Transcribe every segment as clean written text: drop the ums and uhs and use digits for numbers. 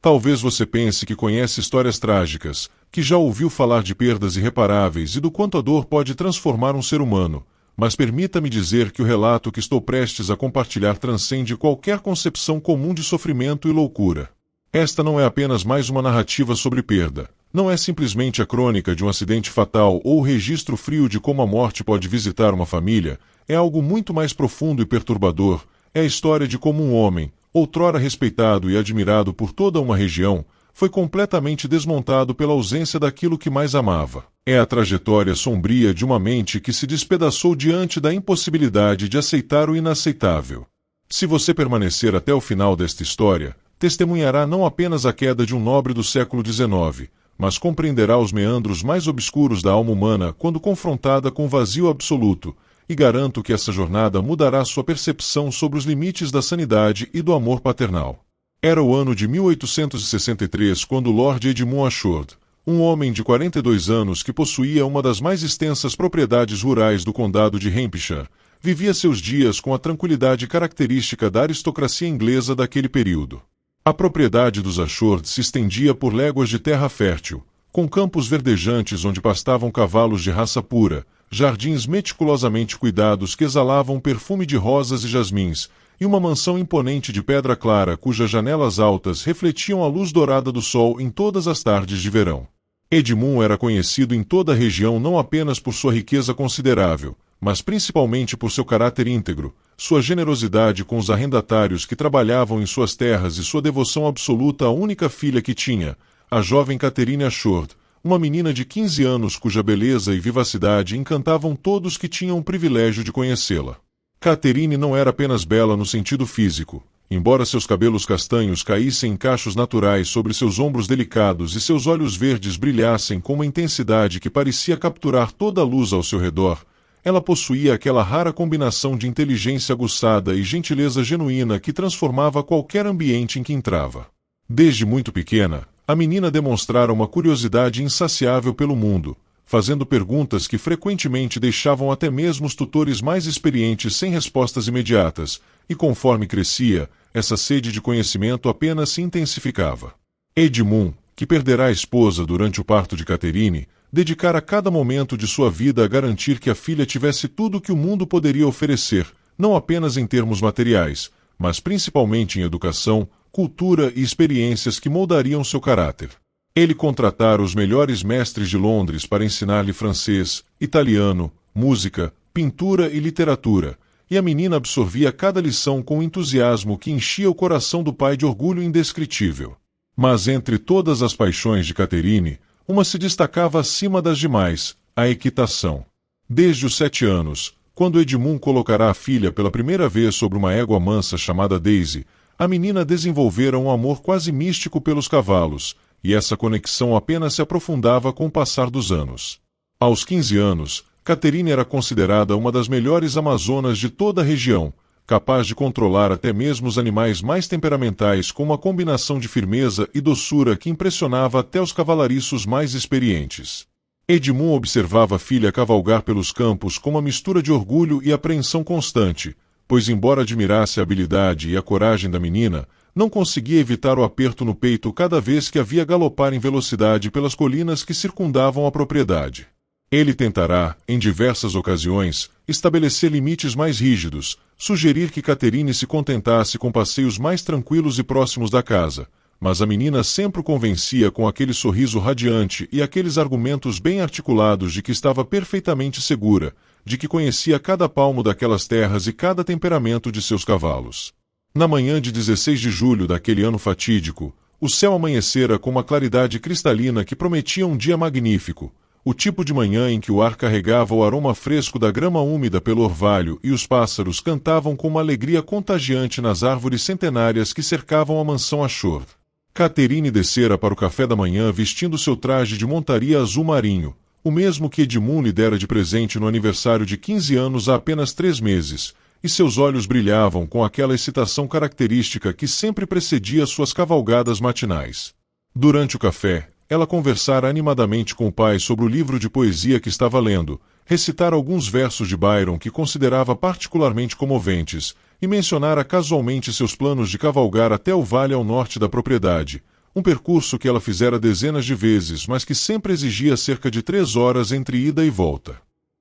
Talvez você pense que conhece histórias trágicas, que já ouviu falar de perdas irreparáveis e do quanto a dor pode transformar um ser humano, mas permita-me dizer que o relato que estou prestes a compartilhar transcende qualquer concepção comum de sofrimento e loucura. Esta não é apenas mais uma narrativa sobre perda. Não é simplesmente a crônica de um acidente fatal ou o registro frio de como a morte pode visitar uma família. É algo muito mais profundo e perturbador. É a história de como um homem, outrora respeitado e admirado por toda uma região, foi completamente desmontado pela ausência daquilo que mais amava. É a trajetória sombria de uma mente que se despedaçou diante da impossibilidade de aceitar o inaceitável. Se você permanecer até o final desta história, testemunhará não apenas a queda de um nobre do século XIX, mas compreenderá os meandros mais obscuros da alma humana quando confrontada com o vazio absoluto, e garanto que essa jornada mudará sua percepção sobre os limites da sanidade e do amor paternal. Era o ano de 1863 quando Lord Edmund Ashford, um homem de 42 anos que possuía uma das mais extensas propriedades rurais do condado de Hampshire, vivia seus dias com a tranquilidade característica da aristocracia inglesa daquele período. A propriedade dos Ashford se estendia por léguas de terra fértil, com campos verdejantes onde pastavam cavalos de raça pura, jardins meticulosamente cuidados que exalavam um perfume de rosas e jasmins, e uma mansão imponente de pedra clara cujas janelas altas refletiam a luz dourada do sol em todas as tardes de verão. Edmund era conhecido em toda a região não apenas por sua riqueza considerável, mas principalmente por seu caráter íntegro, sua generosidade com os arrendatários que trabalhavam em suas terras e sua devoção absoluta à única filha que tinha, a jovem Catherine Ashford, uma menina de 15 anos cuja beleza e vivacidade encantavam todos que tinham o privilégio de conhecê-la. Catherine não era apenas bela no sentido físico. Embora seus cabelos castanhos caíssem em cachos naturais sobre seus ombros delicados e seus olhos verdes brilhassem com uma intensidade que parecia capturar toda a luz ao seu redor, ela possuía aquela rara combinação de inteligência aguçada e gentileza genuína que transformava qualquer ambiente em que entrava. Desde muito pequena, a menina demonstrara uma curiosidade insaciável pelo mundo, fazendo perguntas que frequentemente deixavam até mesmo os tutores mais experientes sem respostas imediatas, e conforme crescia, essa sede de conhecimento apenas se intensificava. Edmund, que perderá a esposa durante o parto de Catherine, dedicara cada momento de sua vida a garantir que a filha tivesse tudo o que o mundo poderia oferecer, não apenas em termos materiais, mas principalmente em educação, cultura e experiências que moldariam seu caráter. Ele contratara os melhores mestres de Londres para ensinar-lhe francês, italiano, música, pintura e literatura, e a menina absorvia cada lição com um entusiasmo que enchia o coração do pai de orgulho indescritível. Mas entre todas as paixões de Catherine, uma se destacava acima das demais, a equitação. Desde os 7 anos, quando Edmund colocará a filha pela primeira vez sobre uma égua mansa chamada Daisy, a menina desenvolvera um amor quase místico pelos cavalos, e essa conexão apenas se aprofundava com o passar dos anos. Aos 15 anos, Catherine era considerada uma das melhores amazonas de toda a região, capaz de controlar até mesmo os animais mais temperamentais com uma combinação de firmeza e doçura que impressionava até os cavalariços mais experientes. Edmund observava a filha cavalgar pelos campos com uma mistura de orgulho e apreensão constante, pois embora admirasse a habilidade e a coragem da menina, não conseguia evitar o aperto no peito cada vez que a via galopar em velocidade pelas colinas que circundavam a propriedade. Ele tentará, em diversas ocasiões, estabelecer limites mais rígidos, sugerir que Catherine se contentasse com passeios mais tranquilos e próximos da casa, mas a menina sempre o convencia com aquele sorriso radiante e aqueles argumentos bem articulados de que estava perfeitamente segura, de que conhecia cada palmo daquelas terras e cada temperamento de seus cavalos. Na manhã de 16 de julho daquele ano fatídico, o céu amanhecera com uma claridade cristalina que prometia um dia magnífico, o tipo de manhã em que o ar carregava o aroma fresco da grama úmida pelo orvalho e os pássaros cantavam com uma alegria contagiante nas árvores centenárias que cercavam a mansão Ashford. Catherine descera para o café da manhã vestindo seu traje de montaria azul marinho, o mesmo que Edmund lhe dera de presente no aniversário de 15 anos há apenas 3 meses, e seus olhos brilhavam com aquela excitação característica que sempre precedia suas cavalgadas matinais. Durante o café, ela conversara animadamente com o pai sobre o livro de poesia que estava lendo, recitara alguns versos de Byron que considerava particularmente comoventes, e mencionara casualmente seus planos de cavalgar até o vale ao norte da propriedade, um percurso que ela fizera dezenas de vezes, mas que sempre exigia cerca de 3 horas entre ida e volta.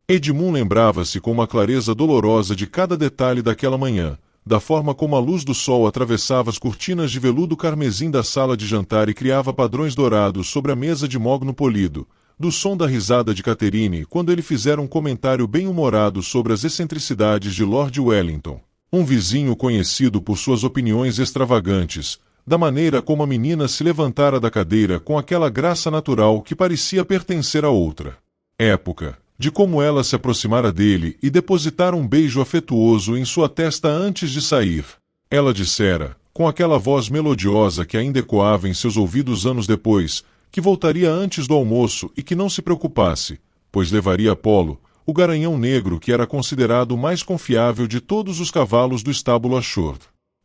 Edmund lembrava-se com uma clareza dolorosa de cada detalhe daquela manhã, da forma como a luz do sol atravessava as cortinas de veludo carmesim da sala de jantar e criava padrões dourados sobre a mesa de mogno polido, do som da risada de Catherine quando ele fizera um comentário bem-humorado sobre as excentricidades de Lord Wellington, um vizinho conhecido por suas opiniões extravagantes, da maneira como a menina se levantara da cadeira com aquela graça natural que parecia pertencer a outra época, de como ela se aproximara dele e depositara um beijo afetuoso em sua testa antes de sair. Ela dissera, com aquela voz melodiosa que ainda ecoava em seus ouvidos anos depois, que voltaria antes do almoço e que não se preocupasse, pois levaria Apolo, o garanhão negro que era considerado o mais confiável de todos os cavalos do estábulo Ashore.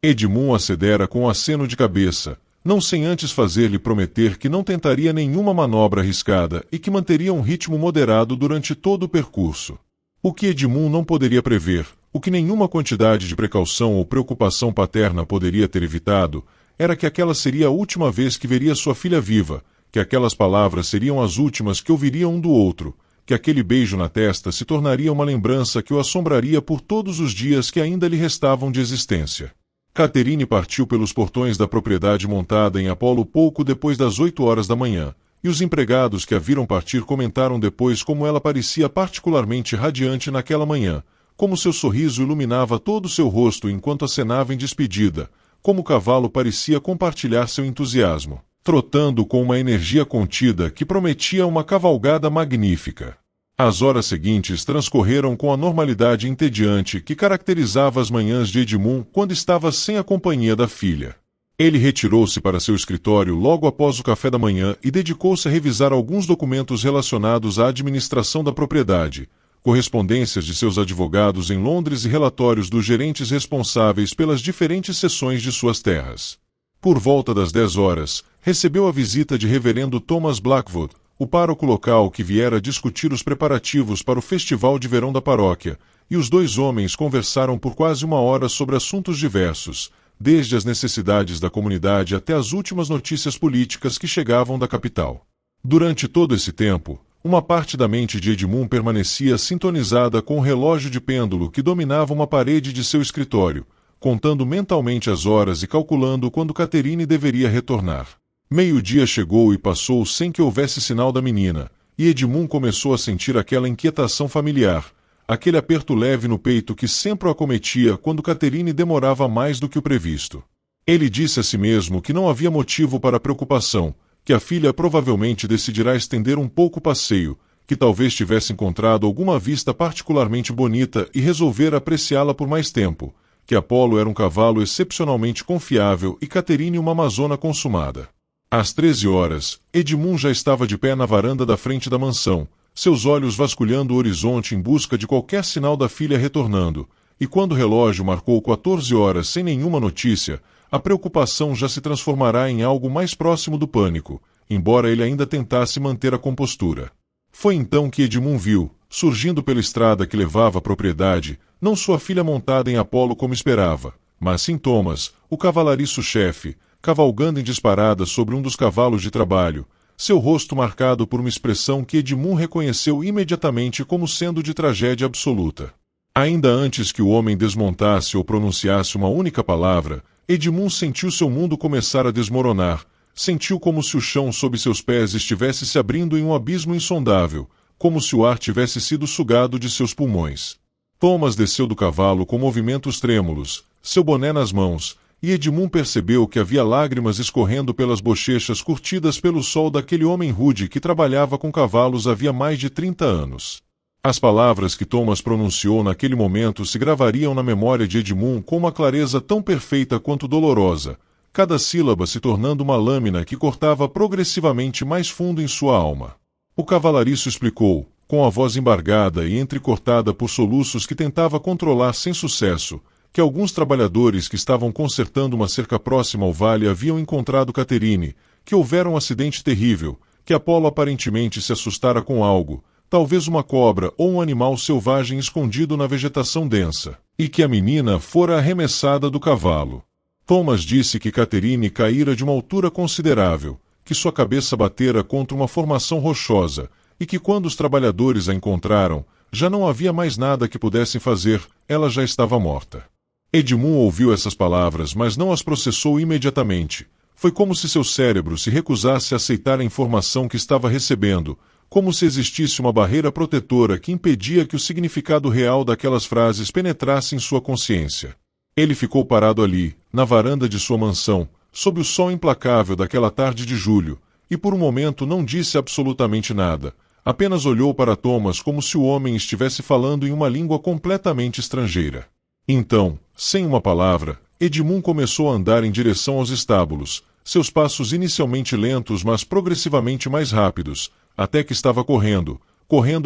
Edmund acedera com um aceno de cabeça, não sem antes fazer-lhe prometer que não tentaria nenhuma manobra arriscada e que manteria um ritmo moderado durante todo o percurso. O que Edmund não poderia prever, o que nenhuma quantidade de precaução ou preocupação paterna poderia ter evitado, era que aquela seria a última vez que veria sua filha viva, que aquelas palavras seriam as últimas que ouviria um do outro, que aquele beijo na testa se tornaria uma lembrança que o assombraria por todos os dias que ainda lhe restavam de existência. Catherine partiu pelos portões da propriedade montada em Apolo pouco depois das 8 horas da manhã, e os empregados que a viram partir comentaram depois como ela parecia particularmente radiante naquela manhã, como seu sorriso iluminava todo o seu rosto enquanto acenava em despedida, como o cavalo parecia compartilhar seu entusiasmo, trotando com uma energia contida que prometia uma cavalgada magnífica. As horas seguintes transcorreram com a normalidade entediante que caracterizava as manhãs de Edmund quando estava sem a companhia da filha. Ele retirou-se para seu escritório logo após o café da manhã e dedicou-se a revisar alguns documentos relacionados à administração da propriedade, correspondências de seus advogados em Londres e relatórios dos gerentes responsáveis pelas diferentes seções de suas terras. Por volta das 10 horas, recebeu a visita de reverendo Thomas Blackwood, o pároco local que viera discutir os preparativos para o festival de verão da paróquia, e os dois homens conversaram por quase 1 hora sobre assuntos diversos, desde as necessidades da comunidade até as últimas notícias políticas que chegavam da capital. Durante todo esse tempo, uma parte da mente de Edmund permanecia sintonizada com o relógio de pêndulo que dominava uma parede de seu escritório, contando mentalmente as horas e calculando quando Catherine deveria retornar. Meio-dia chegou e passou sem que houvesse sinal da menina, e Edmund começou a sentir aquela inquietação familiar, aquele aperto leve no peito que sempre o acometia quando Catherine demorava mais do que o previsto. Ele disse a si mesmo que não havia motivo para preocupação, que a filha provavelmente decidirá estender um pouco o passeio, que talvez tivesse encontrado alguma vista particularmente bonita e resolver apreciá-la por mais tempo, que Apolo era um cavalo excepcionalmente confiável e Catherine uma amazona consumada. Às 13 horas, Edmund já estava de pé na varanda da frente da mansão, seus olhos vasculhando o horizonte em busca de qualquer sinal da filha retornando, e quando o relógio marcou 14 horas sem nenhuma notícia, a preocupação já se transformará em algo mais próximo do pânico, embora ele ainda tentasse manter a compostura. Foi então que Edmund viu, surgindo pela estrada que levava à propriedade, não sua filha montada em Apolo como esperava, mas sim Thomas, o cavalariço-chefe, cavalgando em disparada sobre um dos cavalos de trabalho, seu rosto marcado por uma expressão que Edmund reconheceu imediatamente como sendo de tragédia absoluta. Ainda antes que o homem desmontasse ou pronunciasse uma única palavra, Edmund sentiu seu mundo começar a desmoronar, sentiu como se o chão sob seus pés estivesse se abrindo em um abismo insondável, como se o ar tivesse sido sugado de seus pulmões. Thomas desceu do cavalo com movimentos trêmulos, seu boné nas mãos, e Edmund percebeu que havia lágrimas escorrendo pelas bochechas curtidas pelo sol daquele homem rude que trabalhava com cavalos havia mais de 30 anos. As palavras que Thomas pronunciou naquele momento se gravariam na memória de Edmund com uma clareza tão perfeita quanto dolorosa, cada sílaba se tornando uma lâmina que cortava progressivamente mais fundo em sua alma. O cavalariço explicou, com a voz embargada e entrecortada por soluços que tentava controlar sem sucesso, que alguns trabalhadores que estavam consertando uma cerca próxima ao vale haviam encontrado Catherine, que houvera um acidente terrível, que Apolo aparentemente se assustara com algo, talvez uma cobra ou um animal selvagem escondido na vegetação densa, e que a menina fora arremessada do cavalo. Thomas disse que Catherine caíra de uma altura considerável, que sua cabeça batera contra uma formação rochosa, e que quando os trabalhadores a encontraram, já não havia mais nada que pudessem fazer, ela já estava morta. Edmund ouviu essas palavras, mas não as processou imediatamente. Foi como se seu cérebro se recusasse a aceitar a informação que estava recebendo, como se existisse uma barreira protetora que impedia que o significado real daquelas frases penetrasse em sua consciência. Ele ficou parado ali, na varanda de sua mansão, sob o sol implacável daquela tarde de julho, e por um momento não disse absolutamente nada, apenas olhou para Thomas como se o homem estivesse falando em uma língua completamente estrangeira. Então, sem uma palavra, Edmund começou a andar em direção aos estábulos, seus passos inicialmente lentos mas progressivamente mais rápidos, até que estava correndo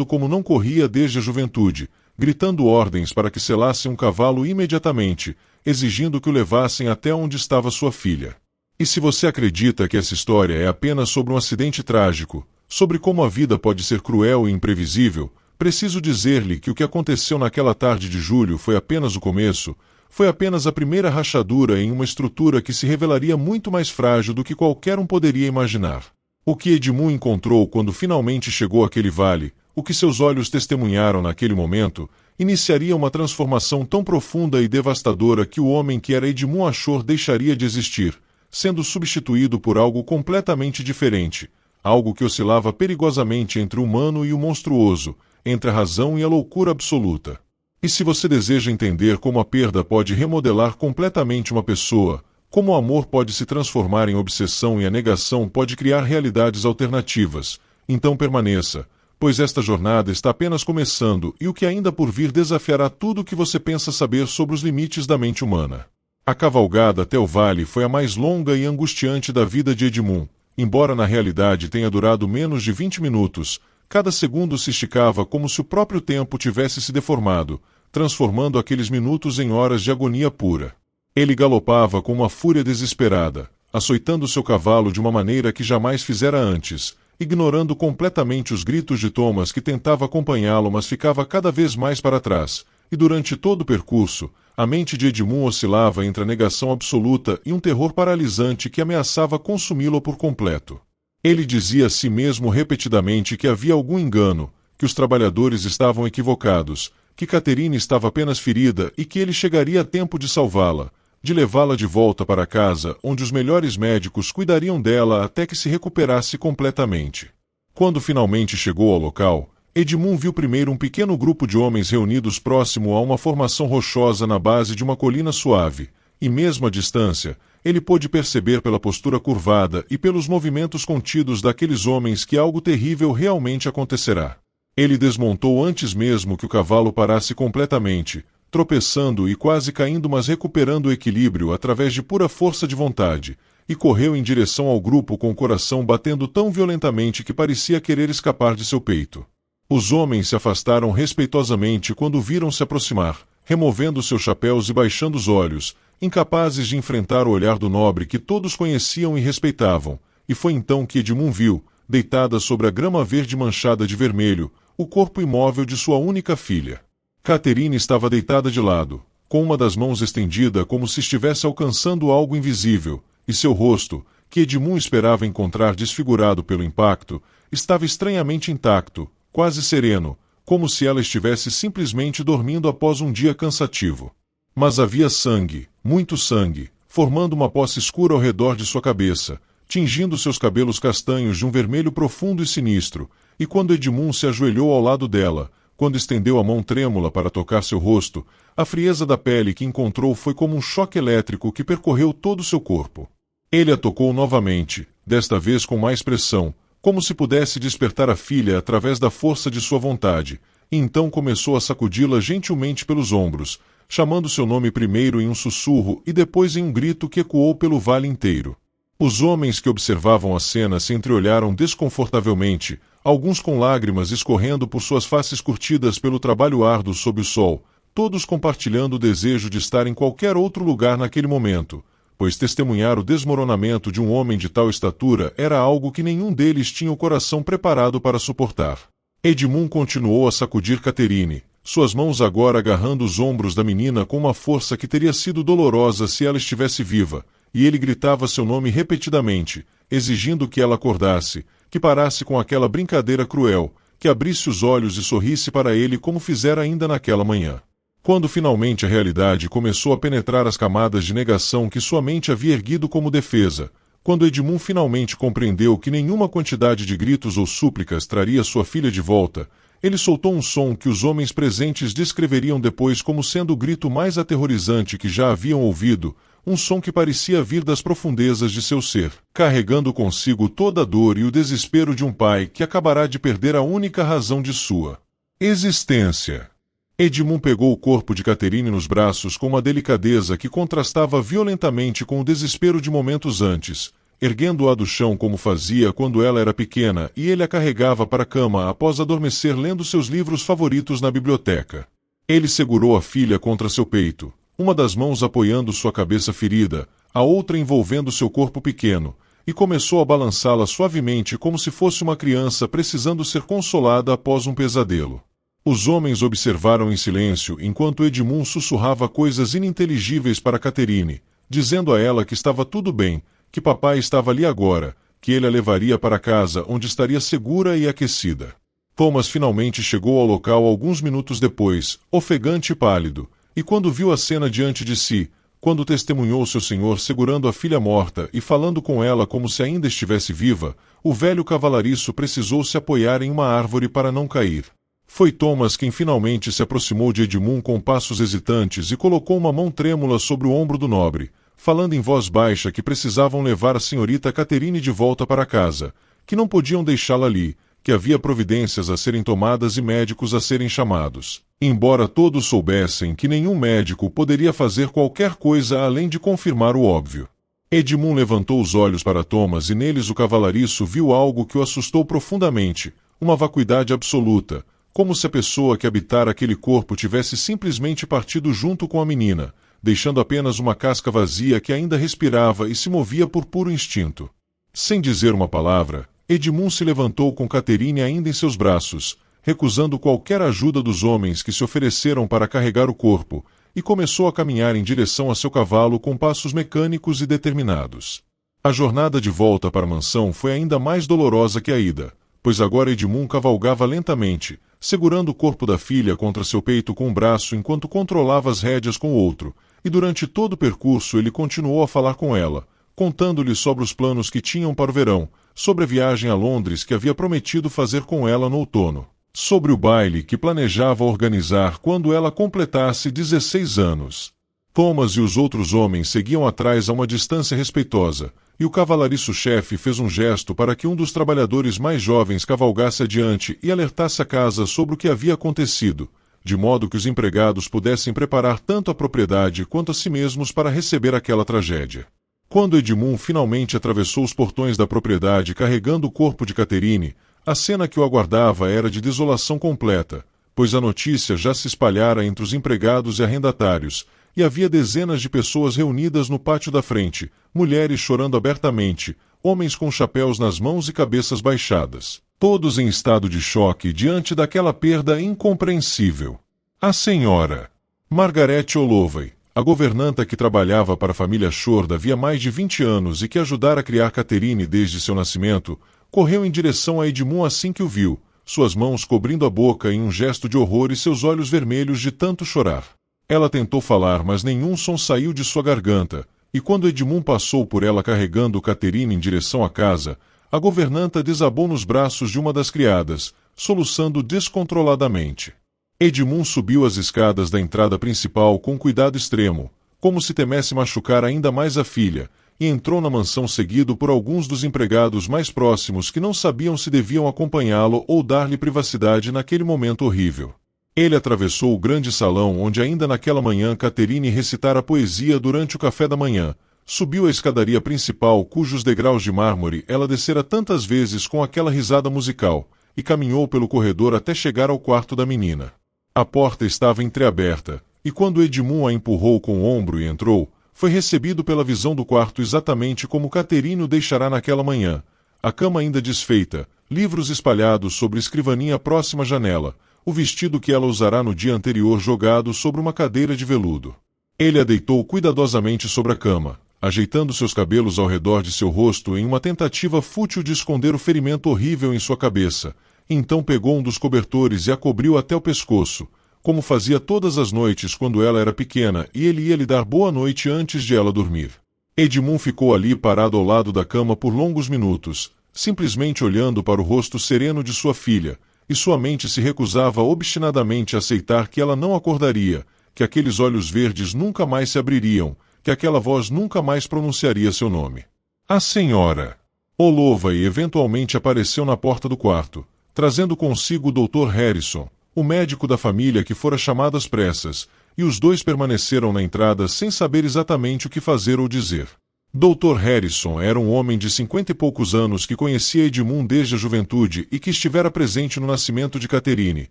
como não corria desde a juventude, gritando ordens para que selassem um cavalo imediatamente, exigindo que o levassem até onde estava sua filha. E se você acredita que essa história é apenas sobre um acidente trágico, sobre como a vida pode ser cruel e imprevisível, preciso dizer-lhe que o que aconteceu naquela tarde de julho foi apenas o começo, foi apenas a primeira rachadura em uma estrutura que se revelaria muito mais frágil do que qualquer um poderia imaginar. O que Edmund encontrou quando finalmente chegou àquele vale, o que seus olhos testemunharam naquele momento, iniciaria uma transformação tão profunda e devastadora que o homem que era Edmund Ashore deixaria de existir, sendo substituído por algo completamente diferente, algo que oscilava perigosamente entre o humano e o monstruoso, entre a razão e a loucura absoluta. E se você deseja entender como a perda pode remodelar completamente uma pessoa, como o amor pode se transformar em obsessão e a negação pode criar realidades alternativas, então permaneça, pois esta jornada está apenas começando e o que ainda por vir desafiará tudo o que você pensa saber sobre os limites da mente humana. A cavalgada até o vale foi a mais longa e angustiante da vida de Edmund, embora na realidade tenha durado menos de 20 minutos, cada segundo se esticava como se o próprio tempo tivesse se deformado, transformando aqueles minutos em horas de agonia pura. Ele galopava com uma fúria desesperada, açoitando seu cavalo de uma maneira que jamais fizera antes, ignorando completamente os gritos de Thomas que tentava acompanhá-lo mas ficava cada vez mais para trás, e durante todo o percurso, a mente de Edmund oscilava entre a negação absoluta e um terror paralisante que ameaçava consumi-lo por completo. Ele dizia a si mesmo repetidamente que havia algum engano, que os trabalhadores estavam equivocados, que Catherine estava apenas ferida e que ele chegaria a tempo de salvá-la, de levá-la de volta para casa, onde os melhores médicos cuidariam dela até que se recuperasse completamente. Quando finalmente chegou ao local, Edmund viu primeiro um pequeno grupo de homens reunidos próximo a uma formação rochosa na base de uma colina suave, e mesmo à distância, ele pôde perceber pela postura curvada e pelos movimentos contidos daqueles homens que algo terrível realmente acontecerá. Ele desmontou antes mesmo que o cavalo parasse completamente, tropeçando e quase caindo mas recuperando o equilíbrio através de pura força de vontade, e correu em direção ao grupo com o coração batendo tão violentamente que parecia querer escapar de seu peito. Os homens se afastaram respeitosamente quando o viram se aproximar, removendo seus chapéus e baixando os olhos, incapazes de enfrentar o olhar do nobre que todos conheciam e respeitavam, e foi então que Edmund viu, deitada sobre a grama verde manchada de vermelho, o corpo imóvel de sua única filha. Catherine estava deitada de lado, com uma das mãos estendida como se estivesse alcançando algo invisível, e seu rosto, que Edmund esperava encontrar desfigurado pelo impacto, estava estranhamente intacto, quase sereno, como se ela estivesse simplesmente dormindo após um dia cansativo. Mas havia sangue, muito sangue, formando uma poça escura ao redor de sua cabeça, tingindo seus cabelos castanhos de um vermelho profundo e sinistro, e quando Edmund se ajoelhou ao lado dela, quando estendeu a mão trêmula para tocar seu rosto, a frieza da pele que encontrou foi como um choque elétrico que percorreu todo o seu corpo. Ele a tocou novamente, desta vez com mais pressão, como se pudesse despertar a filha através da força de sua vontade, e então começou a sacudi-la gentilmente pelos ombros, chamando seu nome primeiro em um sussurro e depois em um grito que ecoou pelo vale inteiro. Os homens que observavam a cena se entreolharam desconfortavelmente, alguns com lágrimas escorrendo por suas faces curtidas pelo trabalho árduo sob o sol, todos compartilhando o desejo de estar em qualquer outro lugar naquele momento, pois testemunhar o desmoronamento de um homem de tal estatura era algo que nenhum deles tinha o coração preparado para suportar. Edmund continuou a sacudir Catherine, suas mãos agora agarrando os ombros da menina com uma força que teria sido dolorosa se ela estivesse viva, e ele gritava seu nome repetidamente, exigindo que ela acordasse, que parasse com aquela brincadeira cruel, que abrisse os olhos e sorrisse para ele como fizera ainda naquela manhã. Quando finalmente a realidade começou a penetrar as camadas de negação que sua mente havia erguido como defesa, quando Edmund finalmente compreendeu que nenhuma quantidade de gritos ou súplicas traria sua filha de volta, ele soltou um som que os homens presentes descreveriam depois como sendo o grito mais aterrorizante que já haviam ouvido, um som que parecia vir das profundezas de seu ser, carregando consigo toda a dor e o desespero de um pai que acabará de perder a única razão de sua existência. Edmund pegou o corpo de Catherine nos braços com uma delicadeza que contrastava violentamente com o desespero de momentos antes, erguendo-a do chão como fazia quando ela era pequena, e ele a carregava para a cama após adormecer lendo seus livros favoritos na biblioteca. Ele segurou a filha contra seu peito, uma das mãos apoiando sua cabeça ferida, a outra envolvendo seu corpo pequeno, e começou a balançá-la suavemente como se fosse uma criança precisando ser consolada após um pesadelo. Os homens observaram em silêncio enquanto Edmund sussurrava coisas ininteligíveis para Catherine, dizendo a ela que estava tudo bem, que papai estava ali agora, que ele a levaria para casa onde estaria segura e aquecida. Thomas finalmente chegou ao local alguns minutos depois, ofegante e pálido, e quando viu a cena diante de si, quando testemunhou seu senhor segurando a filha morta e falando com ela como se ainda estivesse viva, o velho cavalariço precisou se apoiar em uma árvore para não cair. Foi Thomas quem finalmente se aproximou de Edmund com passos hesitantes e colocou uma mão trêmula sobre o ombro do nobre, falando em voz baixa que precisavam levar a senhorita Catherine de volta para casa, que não podiam deixá-la ali, que havia providências a serem tomadas e médicos a serem chamados. Embora todos soubessem que nenhum médico poderia fazer qualquer coisa além de confirmar o óbvio. Edmund levantou os olhos para Thomas e neles o cavalariço viu algo que o assustou profundamente, uma vacuidade absoluta, como se a pessoa que habitara aquele corpo tivesse simplesmente partido junto com a menina, deixando apenas uma casca vazia que ainda respirava e se movia por puro instinto. Sem dizer uma palavra, Edmund se levantou com Catherine ainda em seus braços, recusando qualquer ajuda dos homens que se ofereceram para carregar o corpo, e começou a caminhar em direção a seu cavalo com passos mecânicos e determinados. A jornada de volta para a mansão foi ainda mais dolorosa que a ida, pois agora Edmund cavalgava lentamente, segurando o corpo da filha contra seu peito com um braço enquanto controlava as rédeas com o outro, e durante todo o percurso ele continuou a falar com ela, contando-lhe sobre os planos que tinham para o verão, sobre a viagem a Londres que havia prometido fazer com ela no outono, sobre o baile que planejava organizar quando ela completasse 16 anos. Thomas e os outros homens seguiam atrás a uma distância respeitosa, e o cavalariço-chefe fez um gesto para que um dos trabalhadores mais jovens cavalgasse adiante e alertasse a casa sobre o que havia acontecido, de modo que os empregados pudessem preparar tanto a propriedade quanto a si mesmos para receber aquela tragédia. Quando Edmund finalmente atravessou os portões da propriedade carregando o corpo de Catherine, a cena que o aguardava era de desolação completa, pois a notícia já se espalhara entre os empregados e arrendatários, e havia dezenas de pessoas reunidas no pátio da frente, mulheres chorando abertamente, homens com chapéus nas mãos e cabeças baixadas, todos em estado de choque diante daquela perda incompreensível. A senhora Margaret Holloway, a governanta que trabalhava para a família Shord havia mais de 20 anos e que ajudara a criar Catherine desde seu nascimento, correu em direção a Edmund assim que o viu, suas mãos cobrindo a boca em um gesto de horror e seus olhos vermelhos de tanto chorar. Ela tentou falar, mas nenhum som saiu de sua garganta, e quando Edmund passou por ela carregando Catherine em direção à casa, a governanta desabou nos braços de uma das criadas, soluçando descontroladamente. Edmund subiu as escadas da entrada principal com cuidado extremo, como se temesse machucar ainda mais a filha, e entrou na mansão seguido por alguns dos empregados mais próximos que não sabiam se deviam acompanhá-lo ou dar-lhe privacidade naquele momento horrível. Ele atravessou o grande salão onde ainda naquela manhã Catherine recitara poesia durante o café da manhã, subiu a escadaria principal cujos degraus de mármore ela descera tantas vezes com aquela risada musical, e caminhou pelo corredor até chegar ao quarto da menina. A porta estava entreaberta, e quando Edmund a empurrou com o ombro e entrou, foi recebido pela visão do quarto exatamente como Catherine o deixará naquela manhã, a cama ainda desfeita, livros espalhados sobre escrivaninha próxima à janela, o vestido que ela usará no dia anterior jogado sobre uma cadeira de veludo. Ele a deitou cuidadosamente sobre a cama, ajeitando seus cabelos ao redor de seu rosto em uma tentativa fútil de esconder o ferimento horrível em sua cabeça. Então pegou um dos cobertores e a cobriu até o pescoço, como fazia todas as noites quando ela era pequena, e ele ia lhe dar boa noite antes de ela dormir. Edmund ficou ali parado ao lado da cama por longos minutos, simplesmente olhando para o rosto sereno de sua filha, e sua mente se recusava obstinadamente a aceitar que ela não acordaria, que aqueles olhos verdes nunca mais se abririam, que aquela voz nunca mais pronunciaria seu nome. A senhora Holloway eventualmente apareceu na porta do quarto, trazendo consigo o Dr. Harrison, o médico da família que fora chamado às pressas, e os dois permaneceram na entrada sem saber exatamente o que fazer ou dizer. Dr. Harrison era um homem de 50 e poucos anos que conhecia Edmund desde a juventude e que estivera presente no nascimento de Catherine,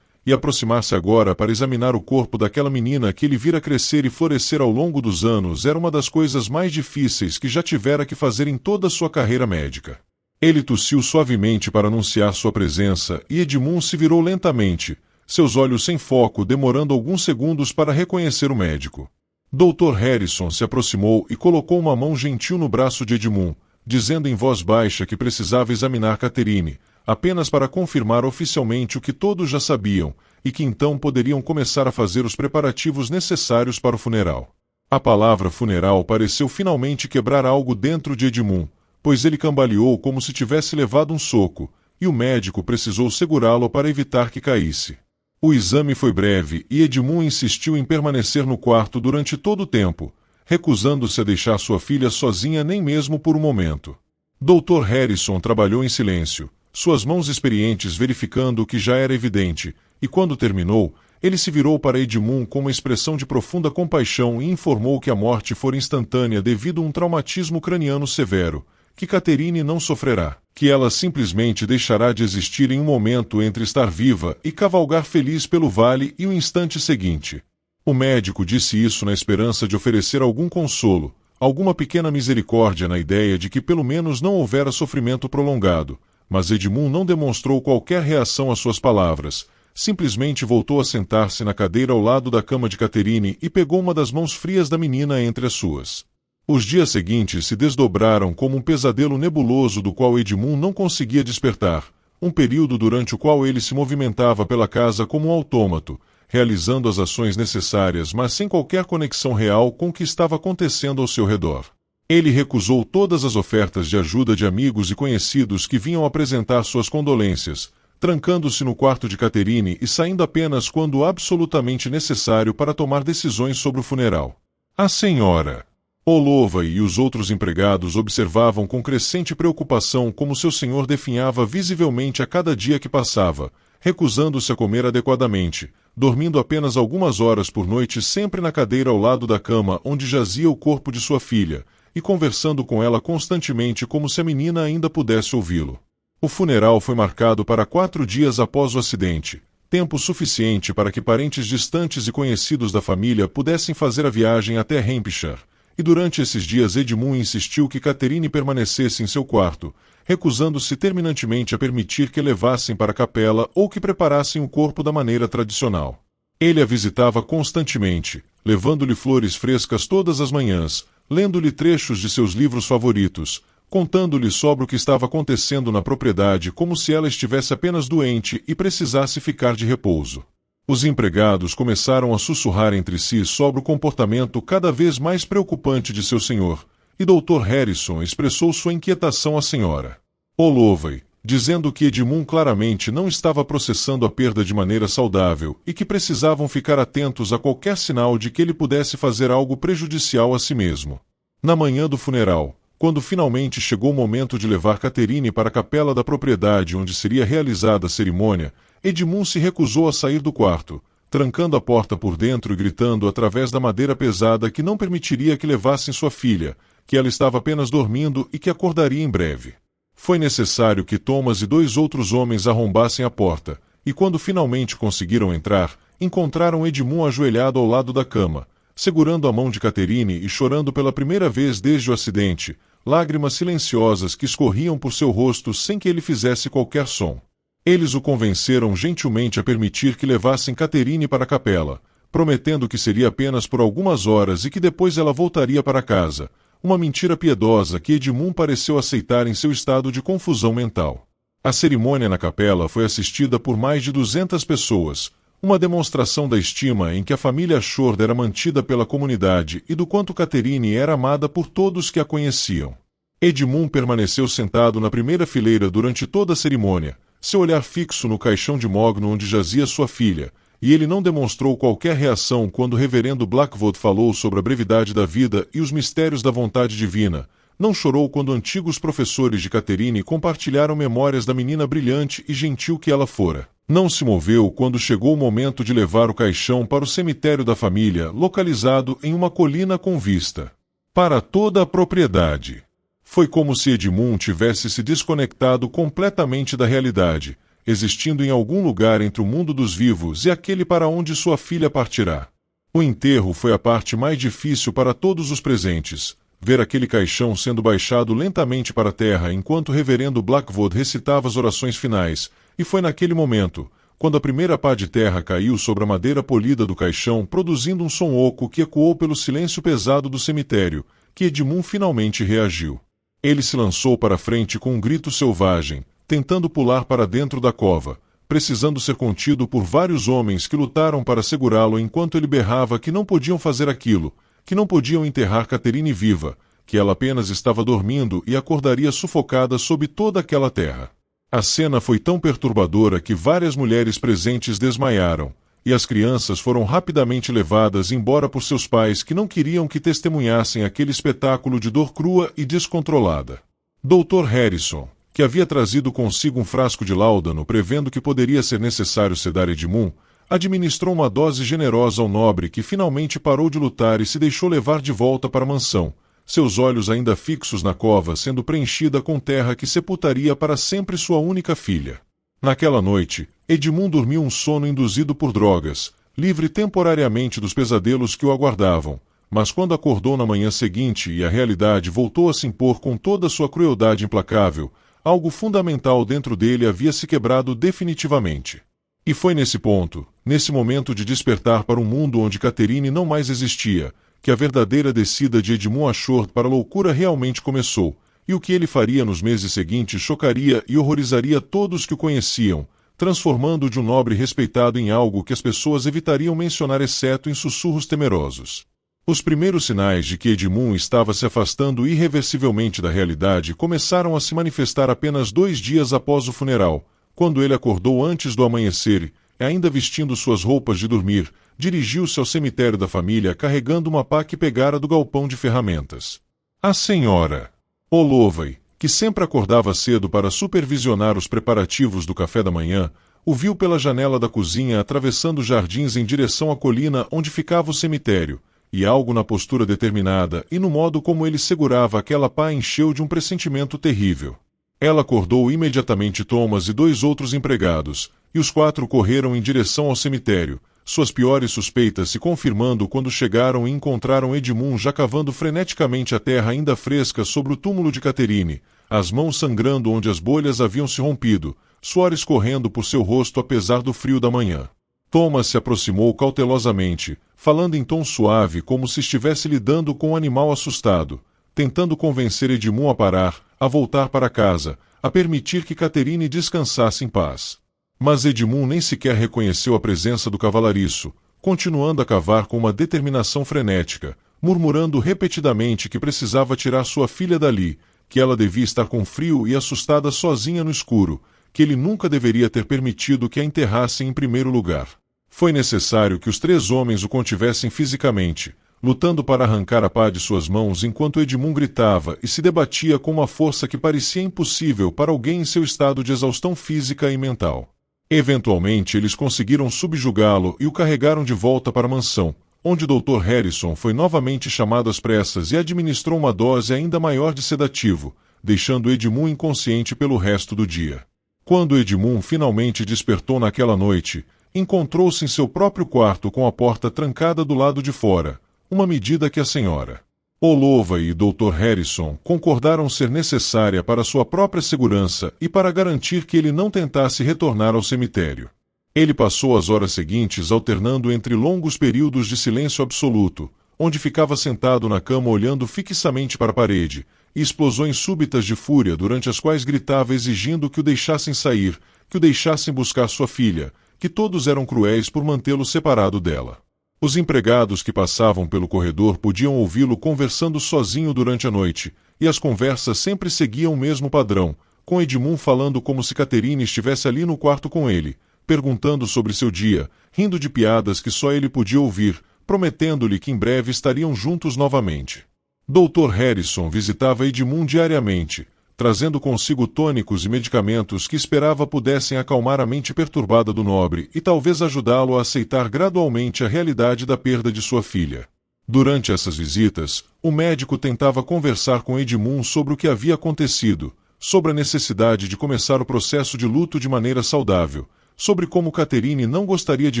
e aproximar-se agora para examinar o corpo daquela menina que ele vira crescer e florescer ao longo dos anos era uma das coisas mais difíceis que já tivera que fazer em toda a sua carreira médica. Ele tossiu suavemente para anunciar sua presença e Edmund se virou lentamente, seus olhos sem foco, demorando alguns segundos para reconhecer o médico. Dr. Harrison se aproximou e colocou uma mão gentil no braço de Edmund, dizendo em voz baixa que precisava examinar Catherine, apenas para confirmar oficialmente o que todos já sabiam, e que então poderiam começar a fazer os preparativos necessários para o funeral. A palavra funeral pareceu finalmente quebrar algo dentro de Edmund, pois ele cambaleou como se tivesse levado um soco, e o médico precisou segurá-lo para evitar que caísse. O exame foi breve e Edmund insistiu em permanecer no quarto durante todo o tempo, recusando-se a deixar sua filha sozinha nem mesmo por um momento. Dr. Harrison trabalhou em silêncio, suas mãos experientes verificando o que já era evidente, e quando terminou, ele se virou para Edmund com uma expressão de profunda compaixão e informou que a morte fora instantânea devido a um traumatismo craniano severo, que Catherine não sofrerá, que ela simplesmente deixará de existir em um momento entre estar viva e cavalgar feliz pelo vale e o instante seguinte. O médico disse isso na esperança de oferecer algum consolo, alguma pequena misericórdia na ideia de que pelo menos não houvera sofrimento prolongado, mas Edmund não demonstrou qualquer reação às suas palavras, simplesmente voltou a sentar-se na cadeira ao lado da cama de Catherine e pegou uma das mãos frias da menina entre as suas. Os dias seguintes se desdobraram como um pesadelo nebuloso do qual Edmund não conseguia despertar, um período durante o qual ele se movimentava pela casa como um autômato, realizando as ações necessárias, mas sem qualquer conexão real com o que estava acontecendo ao seu redor. Ele recusou todas as ofertas de ajuda de amigos e conhecidos que vinham apresentar suas condolências, trancando-se no quarto de Catherine e saindo apenas quando absolutamente necessário para tomar decisões sobre o funeral. A senhora Holloway e os outros empregados observavam com crescente preocupação como seu senhor definhava visivelmente a cada dia que passava, recusando-se a comer adequadamente, dormindo apenas algumas horas por noite sempre na cadeira ao lado da cama onde jazia o corpo de sua filha, e conversando com ela constantemente como se a menina ainda pudesse ouvi-lo. O funeral foi marcado para 4 dias após o acidente, tempo suficiente para que parentes distantes e conhecidos da família pudessem fazer a viagem até Hampshire, e durante esses dias Edmund insistiu que Catherine permanecesse em seu quarto, recusando-se terminantemente a permitir que levassem para a capela ou que preparassem o corpo da maneira tradicional. Ele a visitava constantemente, levando-lhe flores frescas todas as manhãs, lendo-lhe trechos de seus livros favoritos, contando-lhe sobre o que estava acontecendo na propriedade como se ela estivesse apenas doente e precisasse ficar de repouso. Os empregados começaram a sussurrar entre si sobre o comportamento cada vez mais preocupante de seu senhor, e Dr. Harrison expressou sua inquietação à senhora Holloway, dizendo que Edmund claramente não estava processando a perda de maneira saudável e que precisavam ficar atentos a qualquer sinal de que ele pudesse fazer algo prejudicial a si mesmo. Na manhã do funeral, quando finalmente chegou o momento de levar Catherine para a capela da propriedade onde seria realizada a cerimônia, Edmund se recusou a sair do quarto, trancando a porta por dentro e gritando através da madeira pesada que não permitiria que levassem sua filha, que ela estava apenas dormindo e que acordaria em breve. Foi necessário que Thomas e 2 outros homens arrombassem a porta, e quando finalmente conseguiram entrar, encontraram Edmund ajoelhado ao lado da cama, segurando a mão de Catherine e chorando pela primeira vez desde o acidente, lágrimas silenciosas que escorriam por seu rosto sem que ele fizesse qualquer som. Eles o convenceram gentilmente a permitir que levassem Catherine para a capela, prometendo que seria apenas por algumas horas e que depois ela voltaria para casa, uma mentira piedosa que Edmund pareceu aceitar em seu estado de confusão mental. A cerimônia na capela foi assistida por mais de 200 pessoas, uma demonstração da estima em que a família Ashford era mantida pela comunidade e do quanto Catherine era amada por todos que a conheciam. Edmund permaneceu sentado na primeira fileira durante toda a cerimônia, seu olhar fixo no caixão de mogno onde jazia sua filha, e ele não demonstrou qualquer reação quando o reverendo Blackwood falou sobre a brevidade da vida e os mistérios da vontade divina. Não chorou quando antigos professores de Catherine compartilharam memórias da menina brilhante e gentil que ela fora. Não se moveu quando chegou o momento de levar o caixão para o cemitério da família, localizado em uma colina com vista para toda a propriedade. Foi como se Edmund tivesse se desconectado completamente da realidade, existindo em algum lugar entre o mundo dos vivos e aquele para onde sua filha partirá. O enterro foi a parte mais difícil para todos os presentes. Ver aquele caixão sendo baixado lentamente para a terra enquanto o reverendo Blackwood recitava as orações finais, e foi naquele momento, quando a primeira pá de terra caiu sobre a madeira polida do caixão, produzindo um som oco que ecoou pelo silêncio pesado do cemitério, que Edmund finalmente reagiu. Ele se lançou para a frente com um grito selvagem, tentando pular para dentro da cova, precisando ser contido por vários homens que lutaram para segurá-lo enquanto ele berrava que não podiam fazer aquilo, que não podiam enterrar Catherine viva, que ela apenas estava dormindo e acordaria sufocada sob toda aquela terra. A cena foi tão perturbadora que várias mulheres presentes desmaiaram, e as crianças foram rapidamente levadas embora por seus pais que não queriam que testemunhassem aquele espetáculo de dor crua e descontrolada. Dr. Harrison, que havia trazido consigo um frasco de láudano prevendo que poderia ser necessário sedar Edmund, administrou uma dose generosa ao nobre que finalmente parou de lutar e se deixou levar de volta para a mansão, seus olhos ainda fixos na cova sendo preenchida com terra que sepultaria para sempre sua única filha. Naquela noite, Edmund dormiu um sono induzido por drogas, livre temporariamente dos pesadelos que o aguardavam, mas quando acordou na manhã seguinte e a realidade voltou a se impor com toda sua crueldade implacável, algo fundamental dentro dele havia se quebrado definitivamente. E foi nesse ponto, nesse momento de despertar para um mundo onde Catherine não mais existia, que a verdadeira descida de Edmund Ashford para a loucura realmente começou, e o que ele faria nos meses seguintes chocaria e horrorizaria todos que o conheciam, transformando-o de um nobre respeitado em algo que as pessoas evitariam mencionar exceto em sussurros temerosos. Os primeiros sinais de que Edmund estava se afastando irreversivelmente da realidade começaram a se manifestar apenas 2 dias após o funeral, quando ele acordou antes do amanhecer e, ainda vestindo suas roupas de dormir, dirigiu-se ao cemitério da família carregando uma pá que pegara do galpão de ferramentas. A senhora Holloway, que sempre acordava cedo para supervisionar os preparativos do café da manhã, o viu pela janela da cozinha atravessando os jardins em direção à colina onde ficava o cemitério, e algo na postura determinada e no modo como ele segurava aquela pá encheu de um pressentimento terrível. Ela acordou imediatamente Thomas e 2 outros empregados, e os 4 correram em direção ao cemitério, suas piores suspeitas se confirmando quando chegaram e encontraram Edmund já cavando freneticamente a terra ainda fresca sobre o túmulo de Catherine, as mãos sangrando onde as bolhas haviam se rompido, suor escorrendo por seu rosto apesar do frio da manhã. Thomas se aproximou cautelosamente, falando em tom suave como se estivesse lidando com um animal assustado, tentando convencer Edmund a parar, a voltar para casa, a permitir que Catherine descansasse em paz. Mas Edmund nem sequer reconheceu a presença do cavalariço, continuando a cavar com uma determinação frenética, murmurando repetidamente que precisava tirar sua filha dali, que ela devia estar com frio e assustada sozinha no escuro, que ele nunca deveria ter permitido que a enterrassem em primeiro lugar. Foi necessário que os 3 homens o contivessem fisicamente, lutando para arrancar a pá de suas mãos enquanto Edmund gritava e se debatia com uma força que parecia impossível para alguém em seu estado de exaustão física e mental. Eventualmente, eles conseguiram subjugá-lo e o carregaram de volta para a mansão, onde Dr. Harrison foi novamente chamado às pressas e administrou uma dose ainda maior de sedativo, deixando Edmund inconsciente pelo resto do dia. Quando Edmund finalmente despertou naquela noite, encontrou-se em seu próprio quarto com a porta trancada do lado de fora, uma medida que a senhora Olova e Dr. Harrison concordaram ser necessária para sua própria segurança e para garantir que ele não tentasse retornar ao cemitério. Ele passou as horas seguintes alternando entre longos períodos de silêncio absoluto, onde ficava sentado na cama olhando fixamente para a parede, e explosões súbitas de fúria durante as quais gritava exigindo que o deixassem sair, que o deixassem buscar sua filha, que todos eram cruéis por mantê-lo separado dela. Os empregados que passavam pelo corredor podiam ouvi-lo conversando sozinho durante a noite, e as conversas sempre seguiam o mesmo padrão, com Edmund falando como se Catherine estivesse ali no quarto com ele, perguntando sobre seu dia, rindo de piadas que só ele podia ouvir, prometendo-lhe que em breve estariam juntos novamente. Dr. Harrison visitava Edmund diariamente, trazendo consigo tônicos e medicamentos que esperava pudessem acalmar a mente perturbada do nobre e talvez ajudá-lo a aceitar gradualmente a realidade da perda de sua filha. Durante essas visitas, o médico tentava conversar com Edmund sobre o que havia acontecido, sobre a necessidade de começar o processo de luto de maneira saudável, sobre como Catherine não gostaria de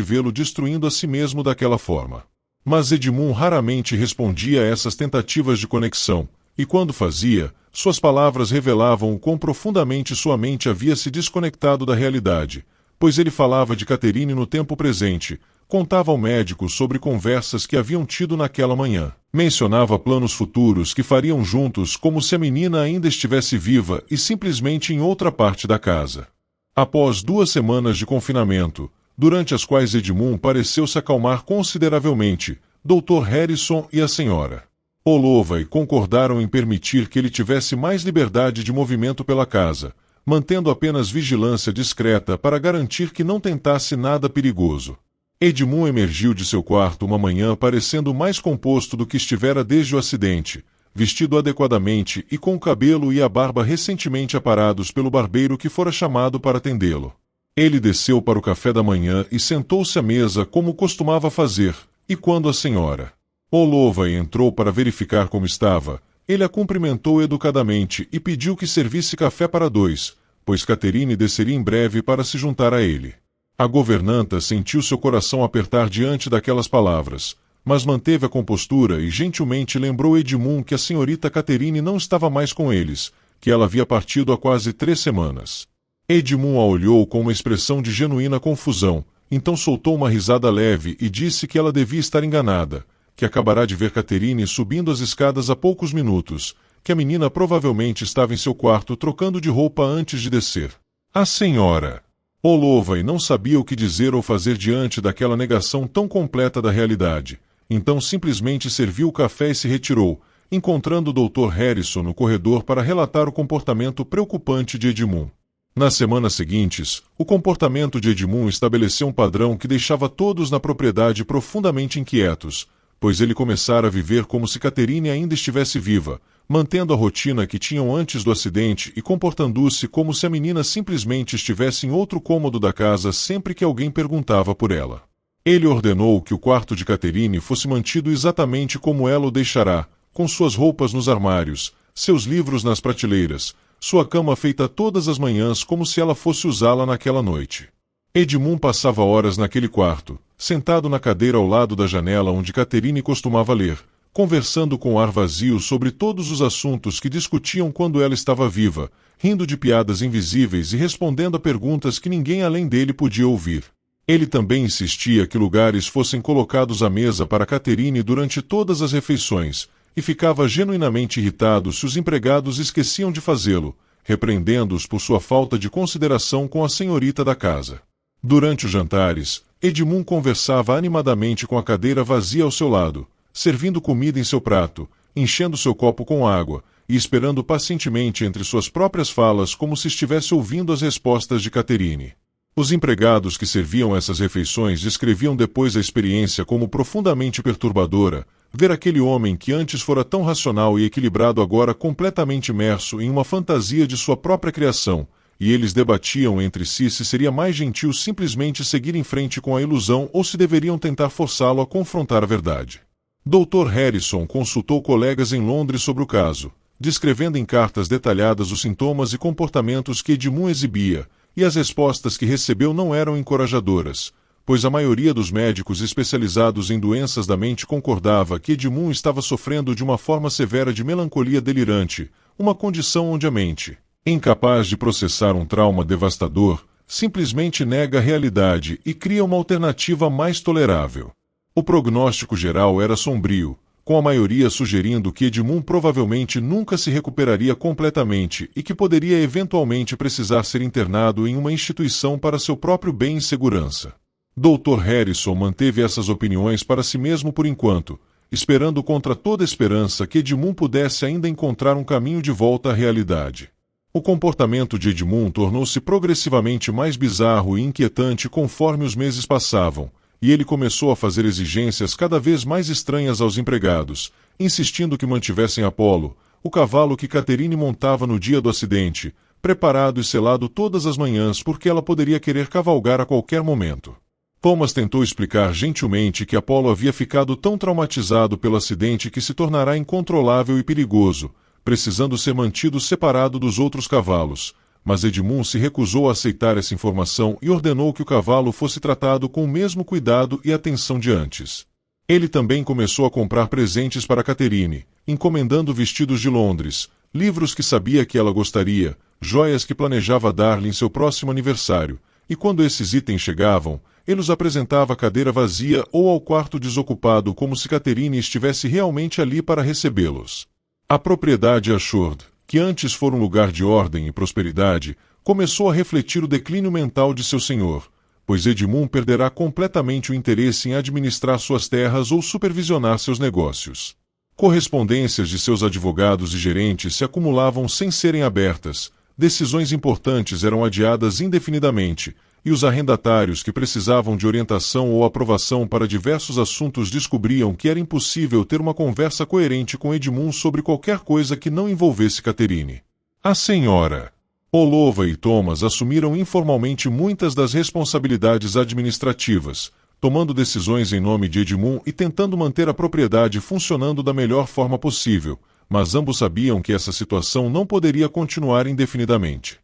vê-lo destruindo a si mesmo daquela forma. Mas Edmund raramente respondia a essas tentativas de conexão, e quando fazia, suas palavras revelavam o quão profundamente sua mente havia se desconectado da realidade, pois ele falava de Catherine no tempo presente, contava ao médico sobre conversas que haviam tido naquela manhã, mencionava planos futuros que fariam juntos como se a menina ainda estivesse viva e simplesmente em outra parte da casa. Após 2 semanas de confinamento, durante as quais Edmund pareceu se acalmar consideravelmente, Dr. Harrison e a senhora Olova concordaram em permitir que ele tivesse mais liberdade de movimento pela casa, mantendo apenas vigilância discreta para garantir que não tentasse nada perigoso. Edmund emergiu de seu quarto uma manhã parecendo mais composto do que estivera desde o acidente, vestido adequadamente e com o cabelo e a barba recentemente aparados pelo barbeiro que fora chamado para atendê-lo. Ele desceu para o café da manhã e sentou-se à mesa como costumava fazer, e quando a senhora Olova entrou para verificar como estava, ele a cumprimentou educadamente e pediu que servisse café para 2, pois Catherine desceria em breve para se juntar a ele. A governanta sentiu seu coração apertar diante daquelas palavras, mas manteve a compostura e gentilmente lembrou Edmund que a senhorita Catherine não estava mais com eles, que ela havia partido há quase 3 semanas. Edmund a olhou com uma expressão de genuína confusão, então soltou uma risada leve e disse que ela devia estar enganada, que acabará de ver Catherine subindo as escadas há poucos minutos, que a menina provavelmente estava em seu quarto trocando de roupa antes de descer. A senhora Olova não sabia o que dizer ou fazer diante daquela negação tão completa da realidade, então simplesmente serviu o café e se retirou, encontrando o Dr. Harrison no corredor para relatar o comportamento preocupante de Edmund. Nas semanas seguintes, o comportamento de Edmund estabeleceu um padrão que deixava todos na propriedade profundamente inquietos, pois ele começara a viver como se Catherine ainda estivesse viva, mantendo a rotina que tinham antes do acidente e comportando-se como se a menina simplesmente estivesse em outro cômodo da casa sempre que alguém perguntava por ela. Ele ordenou que o quarto de Catherine fosse mantido exatamente como ela o deixará, com suas roupas nos armários, seus livros nas prateleiras, sua cama feita todas as manhãs como se ela fosse usá-la naquela noite. Edmund passava horas naquele quarto, sentado na cadeira ao lado da janela onde Catherine costumava ler, conversando com ar vazio sobre todos os assuntos que discutiam quando ela estava viva, rindo de piadas invisíveis e respondendo a perguntas que ninguém além dele podia ouvir. Ele também insistia que lugares fossem colocados à mesa para Catherine durante todas as refeições, e ficava genuinamente irritado se os empregados esqueciam de fazê-lo, repreendendo-os por sua falta de consideração com a senhorita da casa. Durante os jantares, Edmund conversava animadamente com a cadeira vazia ao seu lado, servindo comida em seu prato, enchendo seu copo com água e esperando pacientemente entre suas próprias falas como se estivesse ouvindo as respostas de Catherine. Os empregados que serviam essas refeições descreviam depois a experiência como profundamente perturbadora, ver aquele homem que antes fora tão racional e equilibrado agora completamente imerso em uma fantasia de sua própria criação, e eles debatiam entre si se seria mais gentil simplesmente seguir em frente com a ilusão ou se deveriam tentar forçá-lo a confrontar a verdade. Dr. Harrison consultou colegas em Londres sobre o caso, descrevendo em cartas detalhadas os sintomas e comportamentos que Edmund exibia, e as respostas que recebeu não eram encorajadoras, pois a maioria dos médicos especializados em doenças da mente concordava que Edmund estava sofrendo de uma forma severa de melancolia delirante, uma condição onde a mente, incapaz de processar um trauma devastador, simplesmente nega a realidade e cria uma alternativa mais tolerável. O prognóstico geral era sombrio, com a maioria sugerindo que Edmund provavelmente nunca se recuperaria completamente e que poderia eventualmente precisar ser internado em uma instituição para seu próprio bem e segurança. Dr. Harrison manteve essas opiniões para si mesmo por enquanto, esperando contra toda esperança que Edmund pudesse ainda encontrar um caminho de volta à realidade. O comportamento de Edmund tornou-se progressivamente mais bizarro e inquietante conforme os meses passavam, e ele começou a fazer exigências cada vez mais estranhas aos empregados, insistindo que mantivessem Apollo, o cavalo que Catherine montava no dia do acidente, preparado e selado todas as manhãs porque ela poderia querer cavalgar a qualquer momento. Thomas tentou explicar gentilmente que Apollo havia ficado tão traumatizado pelo acidente que se tornará incontrolável e perigoso, precisando ser mantido separado dos outros cavalos, mas Edmund se recusou a aceitar essa informação e ordenou que o cavalo fosse tratado com o mesmo cuidado e atenção de antes. Ele também começou a comprar presentes para Catherine, encomendando vestidos de Londres, livros que sabia que ela gostaria, joias que planejava dar-lhe em seu próximo aniversário, e quando esses itens chegavam, ele os apresentava à cadeira vazia ou ao quarto desocupado como se Catherine estivesse realmente ali para recebê-los. A propriedade Ashford, que antes fora um lugar de ordem e prosperidade, começou a refletir o declínio mental de seu senhor, pois Edmund perderá completamente o interesse em administrar suas terras ou supervisionar seus negócios. Correspondências de seus advogados e gerentes se acumulavam sem serem abertas, decisões importantes eram adiadas indefinidamente, e os arrendatários que precisavam de orientação ou aprovação para diversos assuntos descobriam que era impossível ter uma conversa coerente com Edmund sobre qualquer coisa que não envolvesse Catherine. A senhora Olova e Thomas assumiram informalmente muitas das responsabilidades administrativas, tomando decisões em nome de Edmund e tentando manter a propriedade funcionando da melhor forma possível, mas ambos sabiam que essa situação não poderia continuar indefinidamente.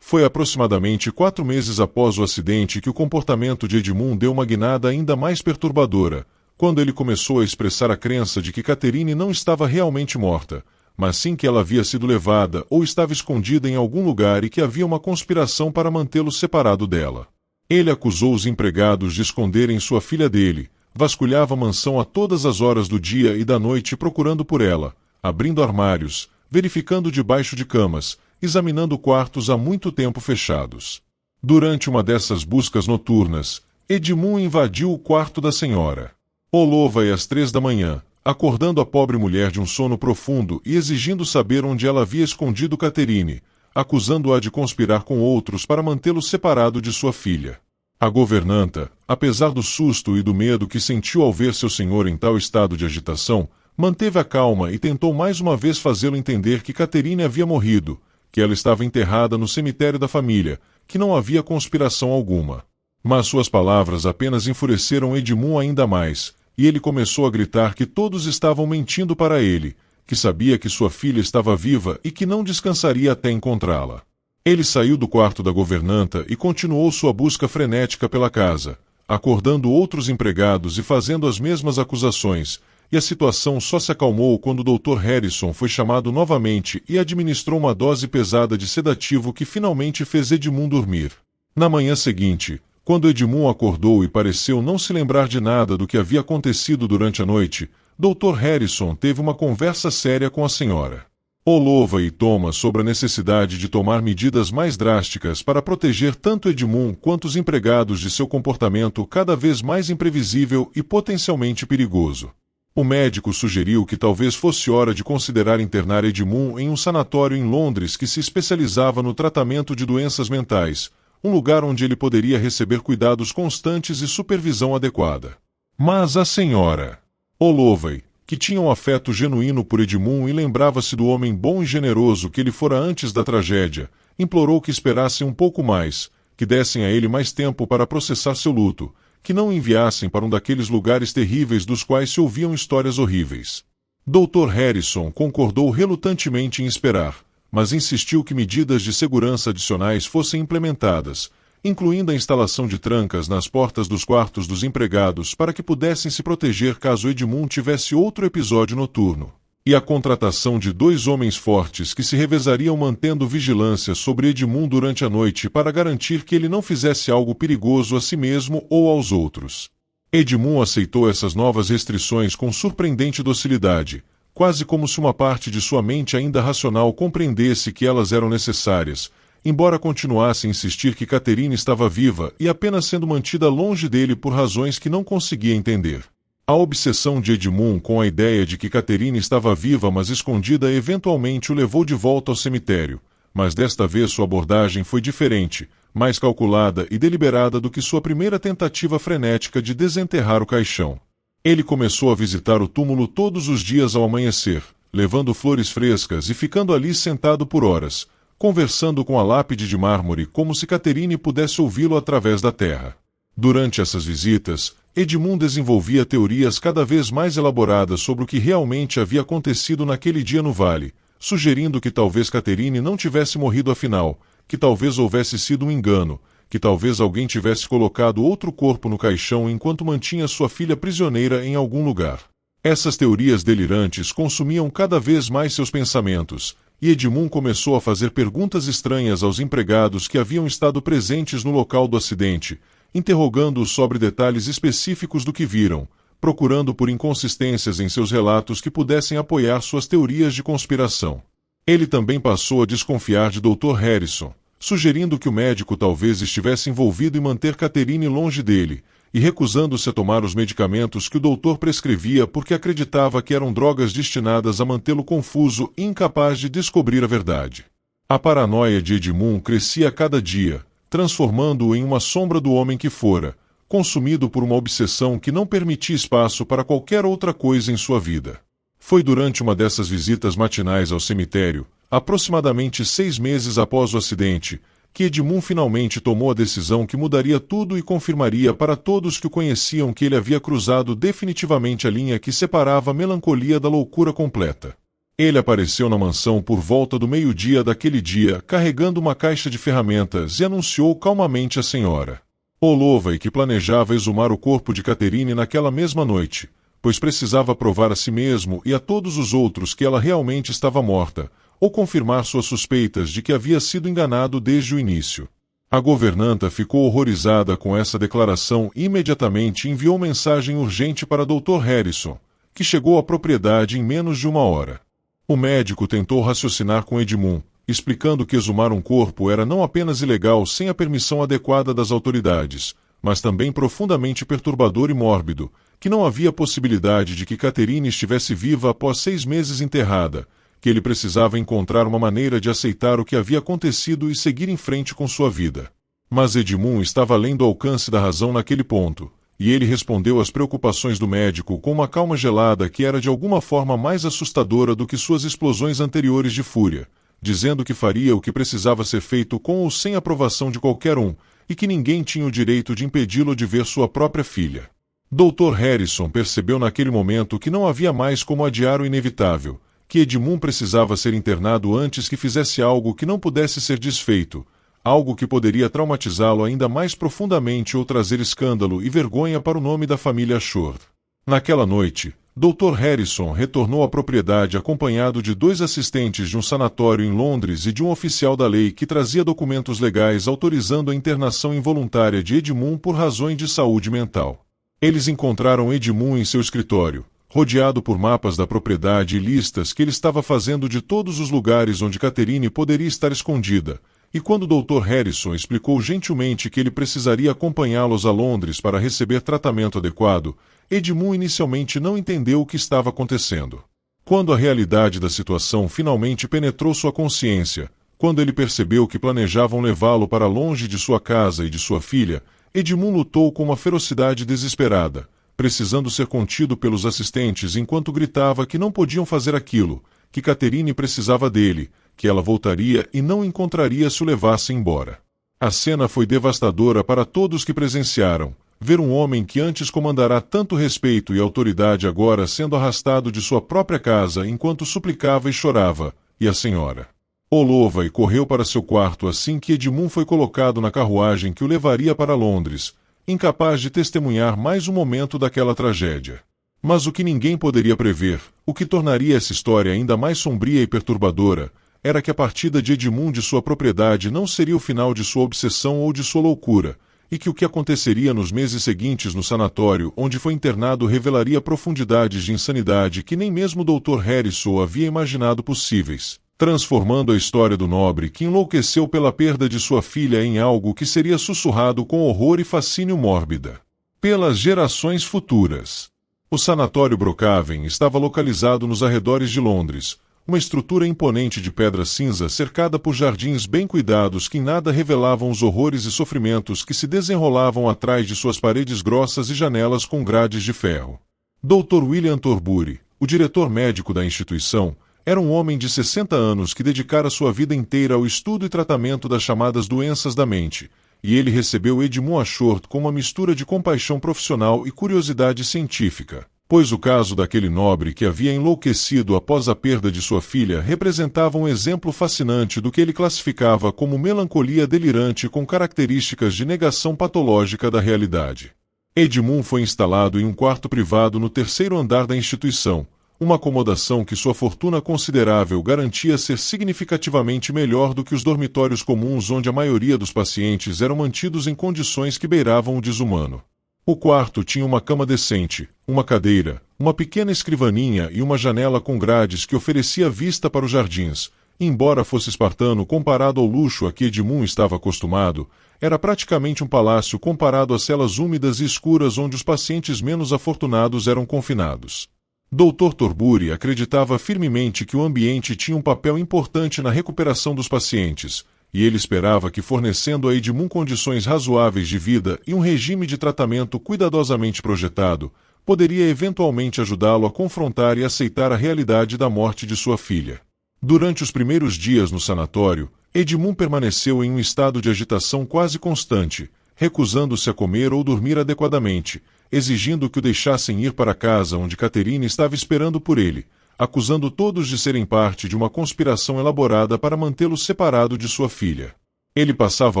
Foi aproximadamente 4 meses após o acidente que o comportamento de Edmund deu uma guinada ainda mais perturbadora, quando ele começou a expressar a crença de que Catherine não estava realmente morta, mas sim que ela havia sido levada ou estava escondida em algum lugar e que havia uma conspiração para mantê-lo separado dela. Ele acusou os empregados de esconderem sua filha dele, vasculhava a mansão a todas as horas do dia e da noite procurando por ela, abrindo armários, verificando debaixo de camas, examinando quartos há muito tempo fechados. Durante uma dessas buscas noturnas, Edmund invadiu o quarto da senhora Olova às 3 da manhã, acordando a pobre mulher de um sono profundo e exigindo saber onde ela havia escondido Catherine, acusando-a de conspirar com outros para mantê-lo separado de sua filha. A governanta, apesar do susto e do medo que sentiu ao ver seu senhor em tal estado de agitação, manteve a calma e tentou mais uma vez fazê-lo entender que Catherine havia morrido, que ela estava enterrada no cemitério da família, que não havia conspiração alguma. Mas suas palavras apenas enfureceram Edmund ainda mais, e ele começou a gritar que todos estavam mentindo para ele, que sabia que sua filha estava viva e que não descansaria até encontrá-la. Ele saiu do quarto da governanta e continuou sua busca frenética pela casa, acordando outros empregados e fazendo as mesmas acusações, e a situação só se acalmou quando o Dr. Harrison foi chamado novamente e administrou uma dose pesada de sedativo que finalmente fez Edmund dormir. Na manhã seguinte, quando Edmund acordou e pareceu não se lembrar de nada do que havia acontecido durante a noite, Dr. Harrison teve uma conversa séria com a senhora Olova e Thomas sobre a necessidade de tomar medidas mais drásticas para proteger tanto Edmund quanto os empregados de seu comportamento cada vez mais imprevisível e potencialmente perigoso. O médico sugeriu que talvez fosse hora de considerar internar Edmund em um sanatório em Londres que se especializava no tratamento de doenças mentais, um lugar onde ele poderia receber cuidados constantes e supervisão adequada. Mas a senhora Olova, que tinha um afeto genuíno por Edmund e lembrava-se do homem bom e generoso que ele fora antes da tragédia, implorou que esperassem um pouco mais, que dessem a ele mais tempo para processar seu luto, que não o enviassem para um daqueles lugares terríveis dos quais se ouviam histórias horríveis. Dr. Harrison concordou relutantemente em esperar, mas insistiu que medidas de segurança adicionais fossem implementadas, incluindo a instalação de trancas nas portas dos quartos dos empregados para que pudessem se proteger caso Edmund tivesse outro episódio noturno, e a contratação de 2 homens fortes que se revezariam mantendo vigilância sobre Edmund durante a noite para garantir que ele não fizesse algo perigoso a si mesmo ou aos outros. Edmund aceitou essas novas restrições com surpreendente docilidade, quase como se uma parte de sua mente ainda racional compreendesse que elas eram necessárias, embora continuasse a insistir que Catherine estava viva e apenas sendo mantida longe dele por razões que não conseguia entender. A obsessão de Edmund com a ideia de que Catherine estava viva mas escondida eventualmente o levou de volta ao cemitério, mas desta vez sua abordagem foi diferente, mais calculada e deliberada do que sua primeira tentativa frenética de desenterrar o caixão. Ele começou a visitar o túmulo todos os dias ao amanhecer, levando flores frescas e ficando ali sentado por horas, conversando com a lápide de mármore como se Catherine pudesse ouvi-lo através da terra. Durante essas visitas, Edmund desenvolvia teorias cada vez mais elaboradas sobre o que realmente havia acontecido naquele dia no vale, sugerindo que talvez Catherine não tivesse morrido afinal, que talvez houvesse sido um engano, que talvez alguém tivesse colocado outro corpo no caixão enquanto mantinha sua filha prisioneira em algum lugar. Essas teorias delirantes consumiam cada vez mais seus pensamentos, e Edmund começou a fazer perguntas estranhas aos empregados que haviam estado presentes no local do acidente, interrogando-os sobre detalhes específicos do que viram, procurando por inconsistências em seus relatos que pudessem apoiar suas teorias de conspiração. Ele também passou a desconfiar de Dr. Harrison, sugerindo que o médico talvez estivesse envolvido em manter Catherine longe dele, e recusando-se a tomar os medicamentos que o doutor prescrevia porque acreditava que eram drogas destinadas a mantê-lo confuso e incapaz de descobrir a verdade. A paranoia de Edmund crescia a cada dia, transformando-o em uma sombra do homem que fora, consumido por uma obsessão que não permitia espaço para qualquer outra coisa em sua vida. Foi durante uma dessas visitas matinais ao cemitério, aproximadamente 6 meses após o acidente, que Edmund finalmente tomou a decisão que mudaria tudo e confirmaria para todos que o conheciam que ele havia cruzado definitivamente a linha que separava a melancolia da loucura completa. Ele apareceu na mansão por volta do meio-dia daquele dia, carregando uma caixa de ferramentas e anunciou calmamente à senhora Holloway que planejava exumar o corpo de Catherine naquela mesma noite, pois precisava provar a si mesmo e a todos os outros que ela realmente estava morta, ou confirmar suas suspeitas de que havia sido enganado desde o início. A governanta ficou horrorizada com essa declaração e imediatamente enviou mensagem urgente para Dr. Harrison, que chegou à propriedade em menos de 1 hora. O médico tentou raciocinar com Edmund, explicando que exumar um corpo era não apenas ilegal sem a permissão adequada das autoridades, mas também profundamente perturbador e mórbido, que não havia possibilidade de que Catherine estivesse viva após 6 meses enterrada, que ele precisava encontrar uma maneira de aceitar o que havia acontecido e seguir em frente com sua vida. Mas Edmund estava além do alcance da razão naquele ponto, e ele respondeu às preocupações do médico com uma calma gelada que era de alguma forma mais assustadora do que suas explosões anteriores de fúria, dizendo que faria o que precisava ser feito com ou sem aprovação de qualquer um, e que ninguém tinha o direito de impedi-lo de ver sua própria filha. Dr. Harrison percebeu naquele momento que não havia mais como adiar o inevitável, que Edmund precisava ser internado antes que fizesse algo que não pudesse ser desfeito, algo que poderia traumatizá-lo ainda mais profundamente ou trazer escândalo e vergonha para o nome da família Shore. Naquela noite, Dr. Harrison retornou à propriedade acompanhado de 2 assistentes de um sanatório em Londres e de um oficial da lei que trazia documentos legais autorizando a internação involuntária de Edmund por razões de saúde mental. Eles encontraram Edmund em seu escritório, rodeado por mapas da propriedade e listas que ele estava fazendo de todos os lugares onde Catherine poderia estar escondida, e quando o Dr. Harrison explicou gentilmente que ele precisaria acompanhá-los a Londres para receber tratamento adequado, Edmund inicialmente não entendeu o que estava acontecendo. Quando a realidade da situação finalmente penetrou sua consciência, quando ele percebeu que planejavam levá-lo para longe de sua casa e de sua filha, Edmund lutou com uma ferocidade desesperada, precisando ser contido pelos assistentes enquanto gritava que não podiam fazer aquilo, que Catherine precisava dele, que ela voltaria e não encontraria se o levassem embora. A cena foi devastadora para todos que presenciaram, ver um homem que antes comandará tanto respeito e autoridade agora sendo arrastado de sua própria casa enquanto suplicava e chorava, e a senhora Olova e correu para seu quarto assim que Edmund foi colocado na carruagem que o levaria para Londres, incapaz de testemunhar mais um momento daquela tragédia. Mas o que ninguém poderia prever, o que tornaria essa história ainda mais sombria e perturbadora, era que a partida de Edmund de sua propriedade não seria o final de sua obsessão ou de sua loucura, e que o que aconteceria nos meses seguintes no sanatório onde foi internado revelaria profundidades de insanidade que nem mesmo o Dr. Harrison havia imaginado possíveis, transformando a história do nobre que enlouqueceu pela perda de sua filha em algo que seria sussurrado com horror e fascínio mórbida pelas gerações futuras. O sanatório Brookhaven estava localizado nos arredores de Londres, uma estrutura imponente de pedra cinza cercada por jardins bem cuidados que em nada revelavam os horrores e sofrimentos que se desenrolavam atrás de suas paredes grossas e janelas com grades de ferro. Dr. William Thornbury, o diretor médico da instituição, era um homem de 60 anos que dedicara sua vida inteira ao estudo e tratamento das chamadas doenças da mente, e ele recebeu Edmund Ashworth com uma mistura de compaixão profissional e curiosidade científica, pois o caso daquele nobre que havia enlouquecido após a perda de sua filha representava um exemplo fascinante do que ele classificava como melancolia delirante com características de negação patológica da realidade. Edmund foi instalado em um quarto privado no terceiro andar da instituição, uma acomodação que sua fortuna considerável garantia ser significativamente melhor do que os dormitórios comuns onde a maioria dos pacientes eram mantidos em condições que beiravam o desumano. O quarto tinha uma cama decente, uma cadeira, uma pequena escrivaninha e uma janela com grades que oferecia vista para os jardins. Embora fosse espartano comparado ao luxo a que Edmund estava acostumado, era praticamente um palácio comparado às celas úmidas e escuras onde os pacientes menos afortunados eram confinados. Dr. Thornbury acreditava firmemente que o ambiente tinha um papel importante na recuperação dos pacientes, e ele esperava que fornecendo a Edmund condições razoáveis de vida e um regime de tratamento cuidadosamente projetado, poderia eventualmente ajudá-lo a confrontar e aceitar a realidade da morte de sua filha. Durante os primeiros dias no sanatório, Edmund permaneceu em um estado de agitação quase constante, recusando-se a comer ou dormir adequadamente, exigindo que o deixassem ir para casa onde Catherine estava esperando por ele, acusando todos de serem parte de uma conspiração elaborada para mantê-lo separado de sua filha. Ele passava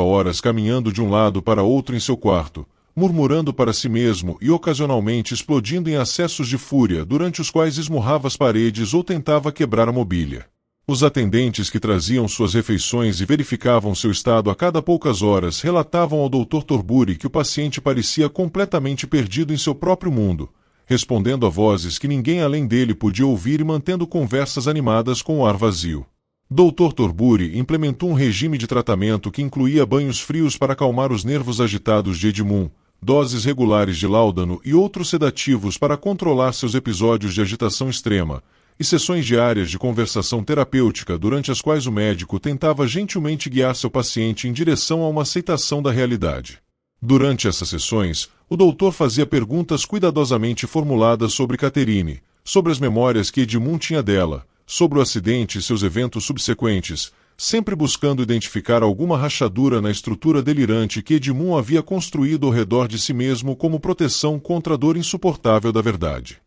horas caminhando de um lado para outro em seu quarto, murmurando para si mesmo e ocasionalmente explodindo em acessos de fúria durante os quais esmurrava as paredes ou tentava quebrar a mobília. Os atendentes que traziam suas refeições e verificavam seu estado a cada poucas horas relatavam ao Dr. Thornbury que o paciente parecia completamente perdido em seu próprio mundo, respondendo a vozes que ninguém além dele podia ouvir e mantendo conversas animadas com o ar vazio. Dr. Thornbury implementou um regime de tratamento que incluía banhos frios para acalmar os nervos agitados de Edmund, doses regulares de láudano e outros sedativos para controlar seus episódios de agitação extrema, e sessões diárias de conversação terapêutica durante as quais o médico tentava gentilmente guiar seu paciente em direção a uma aceitação da realidade. Durante essas sessões, o doutor fazia perguntas cuidadosamente formuladas sobre Catherine, sobre as memórias que Edmund tinha dela, sobre o acidente e seus eventos subsequentes, sempre buscando identificar alguma rachadura na estrutura delirante que Edmund havia construído ao redor de si mesmo como proteção contra a dor insuportável da verdade.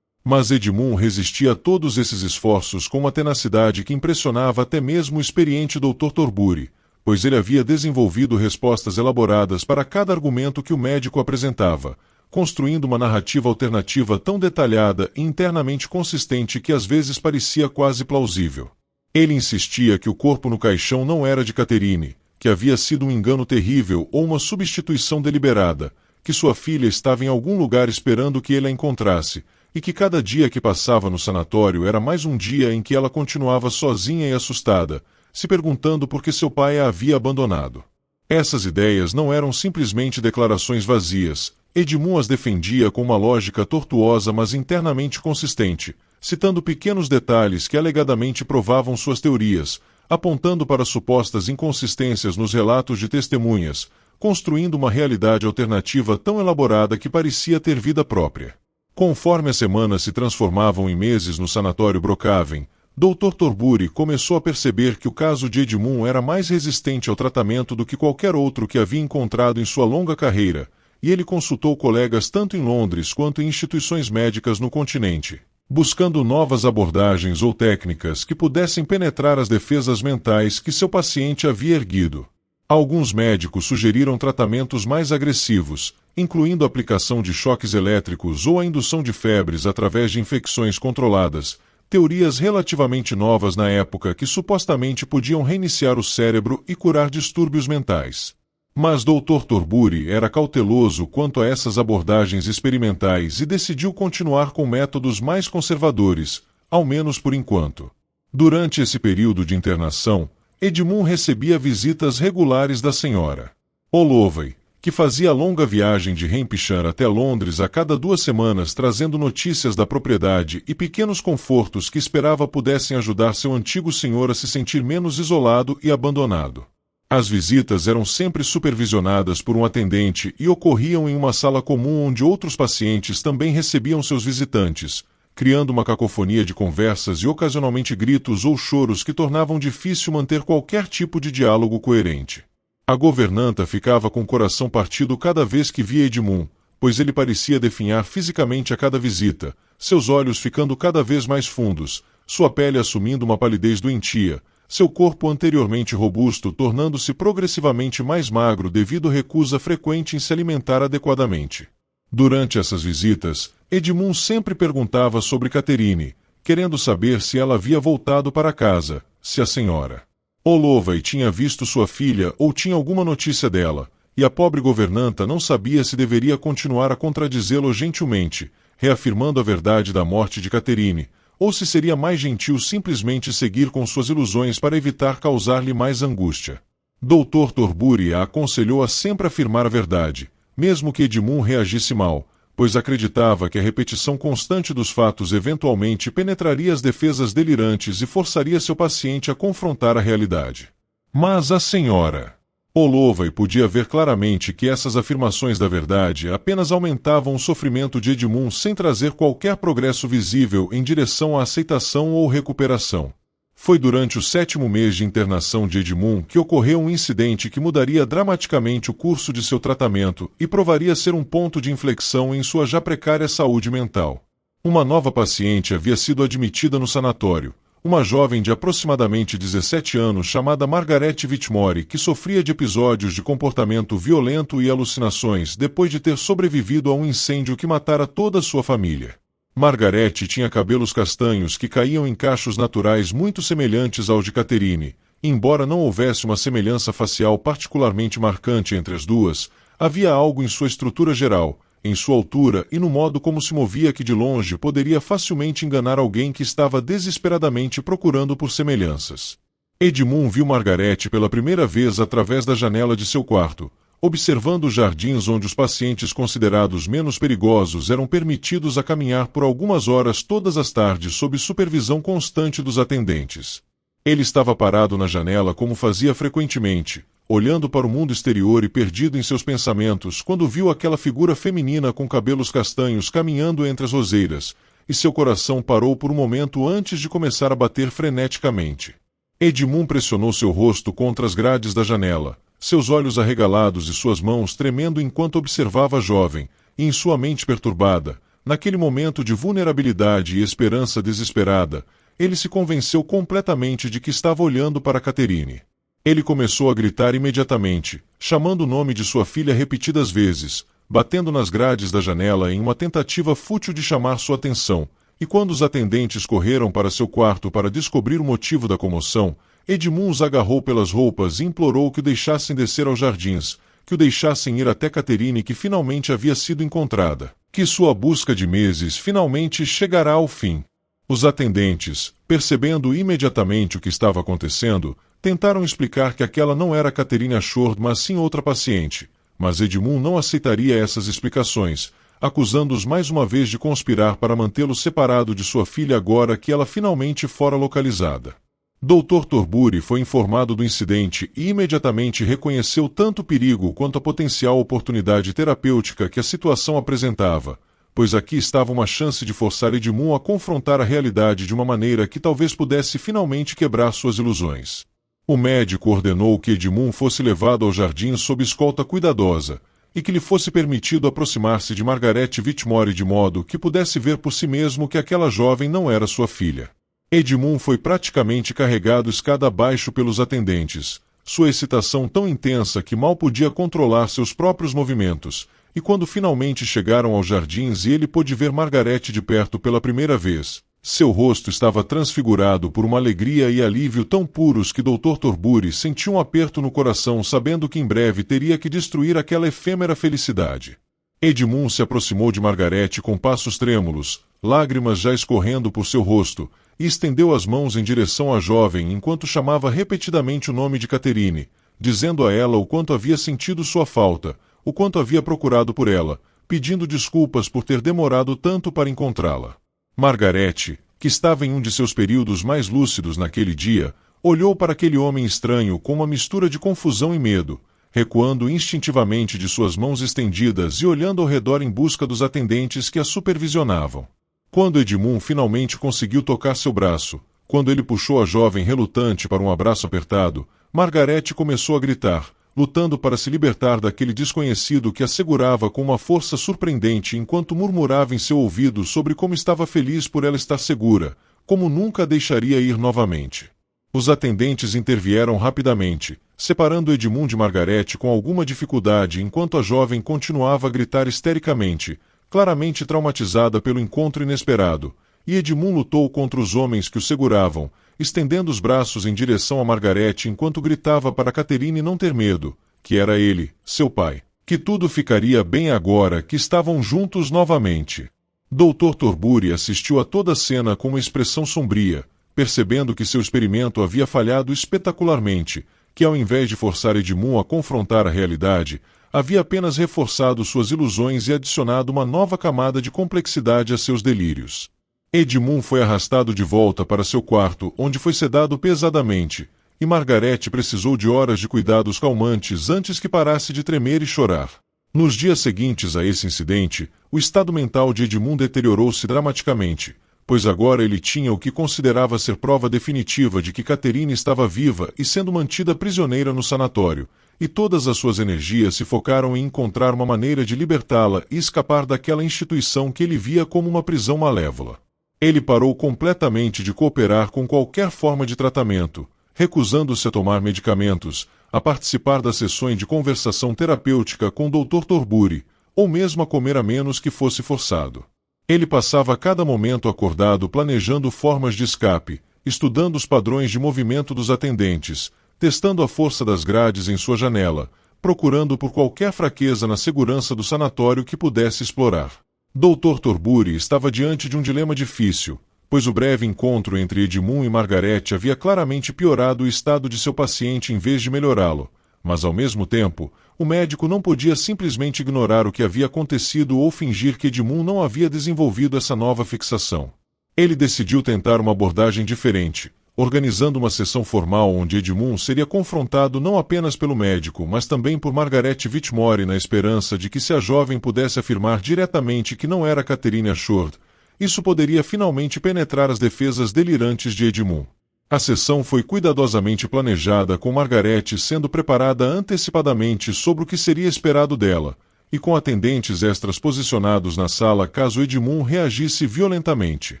Mas Edmund resistia a todos esses esforços com uma tenacidade que impressionava até mesmo o experiente Dr. Thornbury, pois ele havia desenvolvido respostas elaboradas para cada argumento que o médico apresentava, construindo uma narrativa alternativa tão detalhada e internamente consistente que às vezes parecia quase plausível. Ele insistia que o corpo no caixão não era de Catherine, que havia sido um engano terrível ou uma substituição deliberada, que sua filha estava em algum lugar esperando que ele a encontrasse, e que cada dia que passava no sanatório era mais um dia em que ela continuava sozinha e assustada, se perguntando por que seu pai a havia abandonado. Essas ideias não eram simplesmente declarações vazias. Edmund as defendia com uma lógica tortuosa mas internamente consistente, citando pequenos detalhes que alegadamente provavam suas teorias, apontando para supostas inconsistências nos relatos de testemunhas, construindo uma realidade alternativa tão elaborada que parecia ter vida própria. Conforme as semanas se transformavam em meses no sanatório Brookhaven, Dr. Thornbury começou a perceber que o caso de Edmund era mais resistente ao tratamento do que qualquer outro que havia encontrado em sua longa carreira, e ele consultou colegas tanto em Londres quanto em instituições médicas no continente. buscando novas abordagens ou técnicas que pudessem penetrar as defesas mentais que seu paciente havia erguido. Alguns médicos sugeriram tratamentos mais agressivos, incluindo a aplicação de choques elétricos ou a indução de febres através de infecções controladas, teorias relativamente novas na época que supostamente podiam reiniciar o cérebro e curar distúrbios mentais. Mas Dr. Torbury era cauteloso quanto a essas abordagens experimentais e decidiu continuar com métodos mais conservadores, ao menos por enquanto. Durante esse período de internação, Edmund recebia visitas regulares da senhora Holloway, que fazia a longa viagem de Hampshire até Londres a cada 2 semanas trazendo notícias da propriedade e pequenos confortos que esperava pudessem ajudar seu antigo senhor a se sentir menos isolado e abandonado. As visitas eram sempre supervisionadas por um atendente e ocorriam em uma sala comum onde outros pacientes também recebiam seus visitantes, criando uma cacofonia de conversas e ocasionalmente gritos ou choros que tornavam difícil manter qualquer tipo de diálogo coerente. A governanta ficava com o coração partido cada vez que via Edmund, pois ele parecia definhar fisicamente a cada visita, seus olhos ficando cada vez mais fundos, sua pele assumindo uma palidez doentia, seu corpo anteriormente robusto tornando-se progressivamente mais magro devido à recusa frequente em se alimentar adequadamente. Durante essas visitas, Edmund sempre perguntava sobre Catherine, querendo saber se ela havia voltado para casa, se a senhora Holloway tinha visto sua filha ou tinha alguma notícia dela, e a pobre governanta não sabia se deveria continuar a contradizê-lo gentilmente, reafirmando a verdade da morte de Catherine, ou se seria mais gentil simplesmente seguir com suas ilusões para evitar causar-lhe mais angústia. Dr. Torbury a aconselhou a sempre afirmar a verdade, mesmo que Edmund reagisse mal, pois acreditava que a repetição constante dos fatos eventualmente penetraria as defesas delirantes e forçaria seu paciente a confrontar a realidade. Mas a senhora Holloway podia ver claramente que essas afirmações da verdade apenas aumentavam o sofrimento de Edmund sem trazer qualquer progresso visível em direção à aceitação ou recuperação. Foi durante o 7º mês de internação de Edmund que ocorreu um incidente que mudaria dramaticamente o curso de seu tratamento e provaria ser um ponto de inflexão em sua já precária saúde mental. Uma nova paciente havia sido admitida no sanatório, uma jovem de aproximadamente 17 anos chamada Margaret Whitmore, que sofria de episódios de comportamento violento e alucinações depois de ter sobrevivido a um incêndio que matara toda a sua família. Margaret tinha cabelos castanhos que caíam em cachos naturais muito semelhantes aos de Catherine. Embora não houvesse uma semelhança facial particularmente marcante entre as duas, havia algo em sua estrutura geral, em sua altura e no modo como se movia que de longe poderia facilmente enganar alguém que estava desesperadamente procurando por semelhanças. Edmund viu Margaret pela primeira vez através da janela de seu quarto, observando os jardins onde os pacientes considerados menos perigosos eram permitidos a caminhar por algumas horas todas as tardes sob supervisão constante dos atendentes. Ele estava parado na janela como fazia frequentemente, olhando para o mundo exterior e perdido em seus pensamentos quando viu aquela figura feminina com cabelos castanhos caminhando entre as roseiras, e seu coração parou por um momento antes de começar a bater freneticamente. Edmund pressionou seu rosto contra as grades da janela, seus olhos arregalados e suas mãos tremendo enquanto observava a jovem, e em sua mente perturbada, naquele momento de vulnerabilidade e esperança desesperada, ele se convenceu completamente de que estava olhando para Catherine. Ele começou a gritar imediatamente, chamando o nome de sua filha repetidas vezes, batendo nas grades da janela em uma tentativa fútil de chamar sua atenção, e quando os atendentes correram para seu quarto para descobrir o motivo da comoção, Edmund os agarrou pelas roupas e implorou que o deixassem descer aos jardins, que o deixassem ir até Catherine que finalmente havia sido encontrada, que sua busca de meses finalmente chegará ao fim. Os atendentes, percebendo imediatamente o que estava acontecendo, tentaram explicar que aquela não era Catherine Ashford, mas sim outra paciente, mas Edmund não aceitaria essas explicações, acusando-os mais uma vez de conspirar para mantê-lo separado de sua filha agora que ela finalmente fora localizada. Dr. Torbury foi informado do incidente e imediatamente reconheceu tanto o perigo quanto a potencial oportunidade terapêutica que a situação apresentava, pois aqui estava uma chance de forçar Edmund a confrontar a realidade de uma maneira que talvez pudesse finalmente quebrar suas ilusões. O médico ordenou que Edmund fosse levado ao jardim sob escolta cuidadosa, e que lhe fosse permitido aproximar-se de Margaret Whitmore de modo que pudesse ver por si mesmo que aquela jovem não era sua filha. Edmund foi praticamente carregado escada abaixo pelos atendentes, sua excitação tão intensa que mal podia controlar seus próprios movimentos, e quando finalmente chegaram aos jardins e ele pôde ver Margaret de perto pela primeira vez, seu rosto estava transfigurado por uma alegria e alívio tão puros que Dr. Torbury sentiu um aperto no coração sabendo que em breve teria que destruir aquela efêmera felicidade. Edmund se aproximou de Margaret com passos trêmulos, lágrimas já escorrendo por seu rosto, e estendeu as mãos em direção à jovem enquanto chamava repetidamente o nome de Catherine, dizendo a ela o quanto havia sentido sua falta, o quanto havia procurado por ela, pedindo desculpas por ter demorado tanto para encontrá-la. Margaret, que estava em um de seus períodos mais lúcidos naquele dia, olhou para aquele homem estranho com uma mistura de confusão e medo, recuando instintivamente de suas mãos estendidas e olhando ao redor em busca dos atendentes que a supervisionavam. Quando Edmund finalmente conseguiu tocar seu braço, quando ele puxou a jovem relutante para um abraço apertado, Margaret começou a gritar, lutando para se libertar daquele desconhecido que a segurava com uma força surpreendente enquanto murmurava em seu ouvido sobre como estava feliz por ela estar segura, como nunca a deixaria ir novamente. Os atendentes intervieram rapidamente, separando Edmund de Margaret com alguma dificuldade enquanto a jovem continuava a gritar histericamente, claramente traumatizada pelo encontro inesperado, e Edmund lutou contra os homens que o seguravam, estendendo os braços em direção a Margaret enquanto gritava para Catherine não ter medo, que era ele, seu pai, que tudo ficaria bem agora que estavam juntos novamente. Dr. Torbury assistiu a toda a cena com uma expressão sombria, percebendo que seu experimento havia falhado espetacularmente, que ao invés de forçar Edmund a confrontar a realidade, havia apenas reforçado suas ilusões e adicionado uma nova camada de complexidade a seus delírios. Edmund foi arrastado de volta para seu quarto, onde foi sedado pesadamente, e Margaret precisou de horas de cuidados calmantes antes que parasse de tremer e chorar. Nos dias seguintes a esse incidente, o estado mental de Edmund deteriorou-se dramaticamente, pois agora ele tinha o que considerava ser prova definitiva de que Catherine estava viva e sendo mantida prisioneira no sanatório, e todas as suas energias se focaram em encontrar uma maneira de libertá-la e escapar daquela instituição que ele via como uma prisão malévola. Ele parou completamente de cooperar com qualquer forma de tratamento, recusando-se a tomar medicamentos, a participar das sessões de conversação terapêutica com Dr. Torbury, ou mesmo a comer a menos que fosse forçado. Ele passava cada momento acordado planejando formas de escape, estudando os padrões de movimento dos atendentes, testando a força das grades em sua janela, procurando por qualquer fraqueza na segurança do sanatório que pudesse explorar. Dr. Torbury estava diante de um dilema difícil, pois o breve encontro entre Edmund e Margaret havia claramente piorado o estado de seu paciente em vez de melhorá-lo, mas ao mesmo tempo, o médico não podia simplesmente ignorar o que havia acontecido ou fingir que Edmund não havia desenvolvido essa nova fixação. Ele decidiu tentar uma abordagem diferente, organizando uma sessão formal onde Edmund seria confrontado não apenas pelo médico, mas também por Margaret Whitmore na esperança de que se a jovem pudesse afirmar diretamente que não era Catherine Ashford, isso poderia finalmente penetrar as defesas delirantes de Edmund. A sessão foi cuidadosamente planejada com Margaret sendo preparada antecipadamente sobre o que seria esperado dela, e com atendentes extras posicionados na sala caso Edmund reagisse violentamente.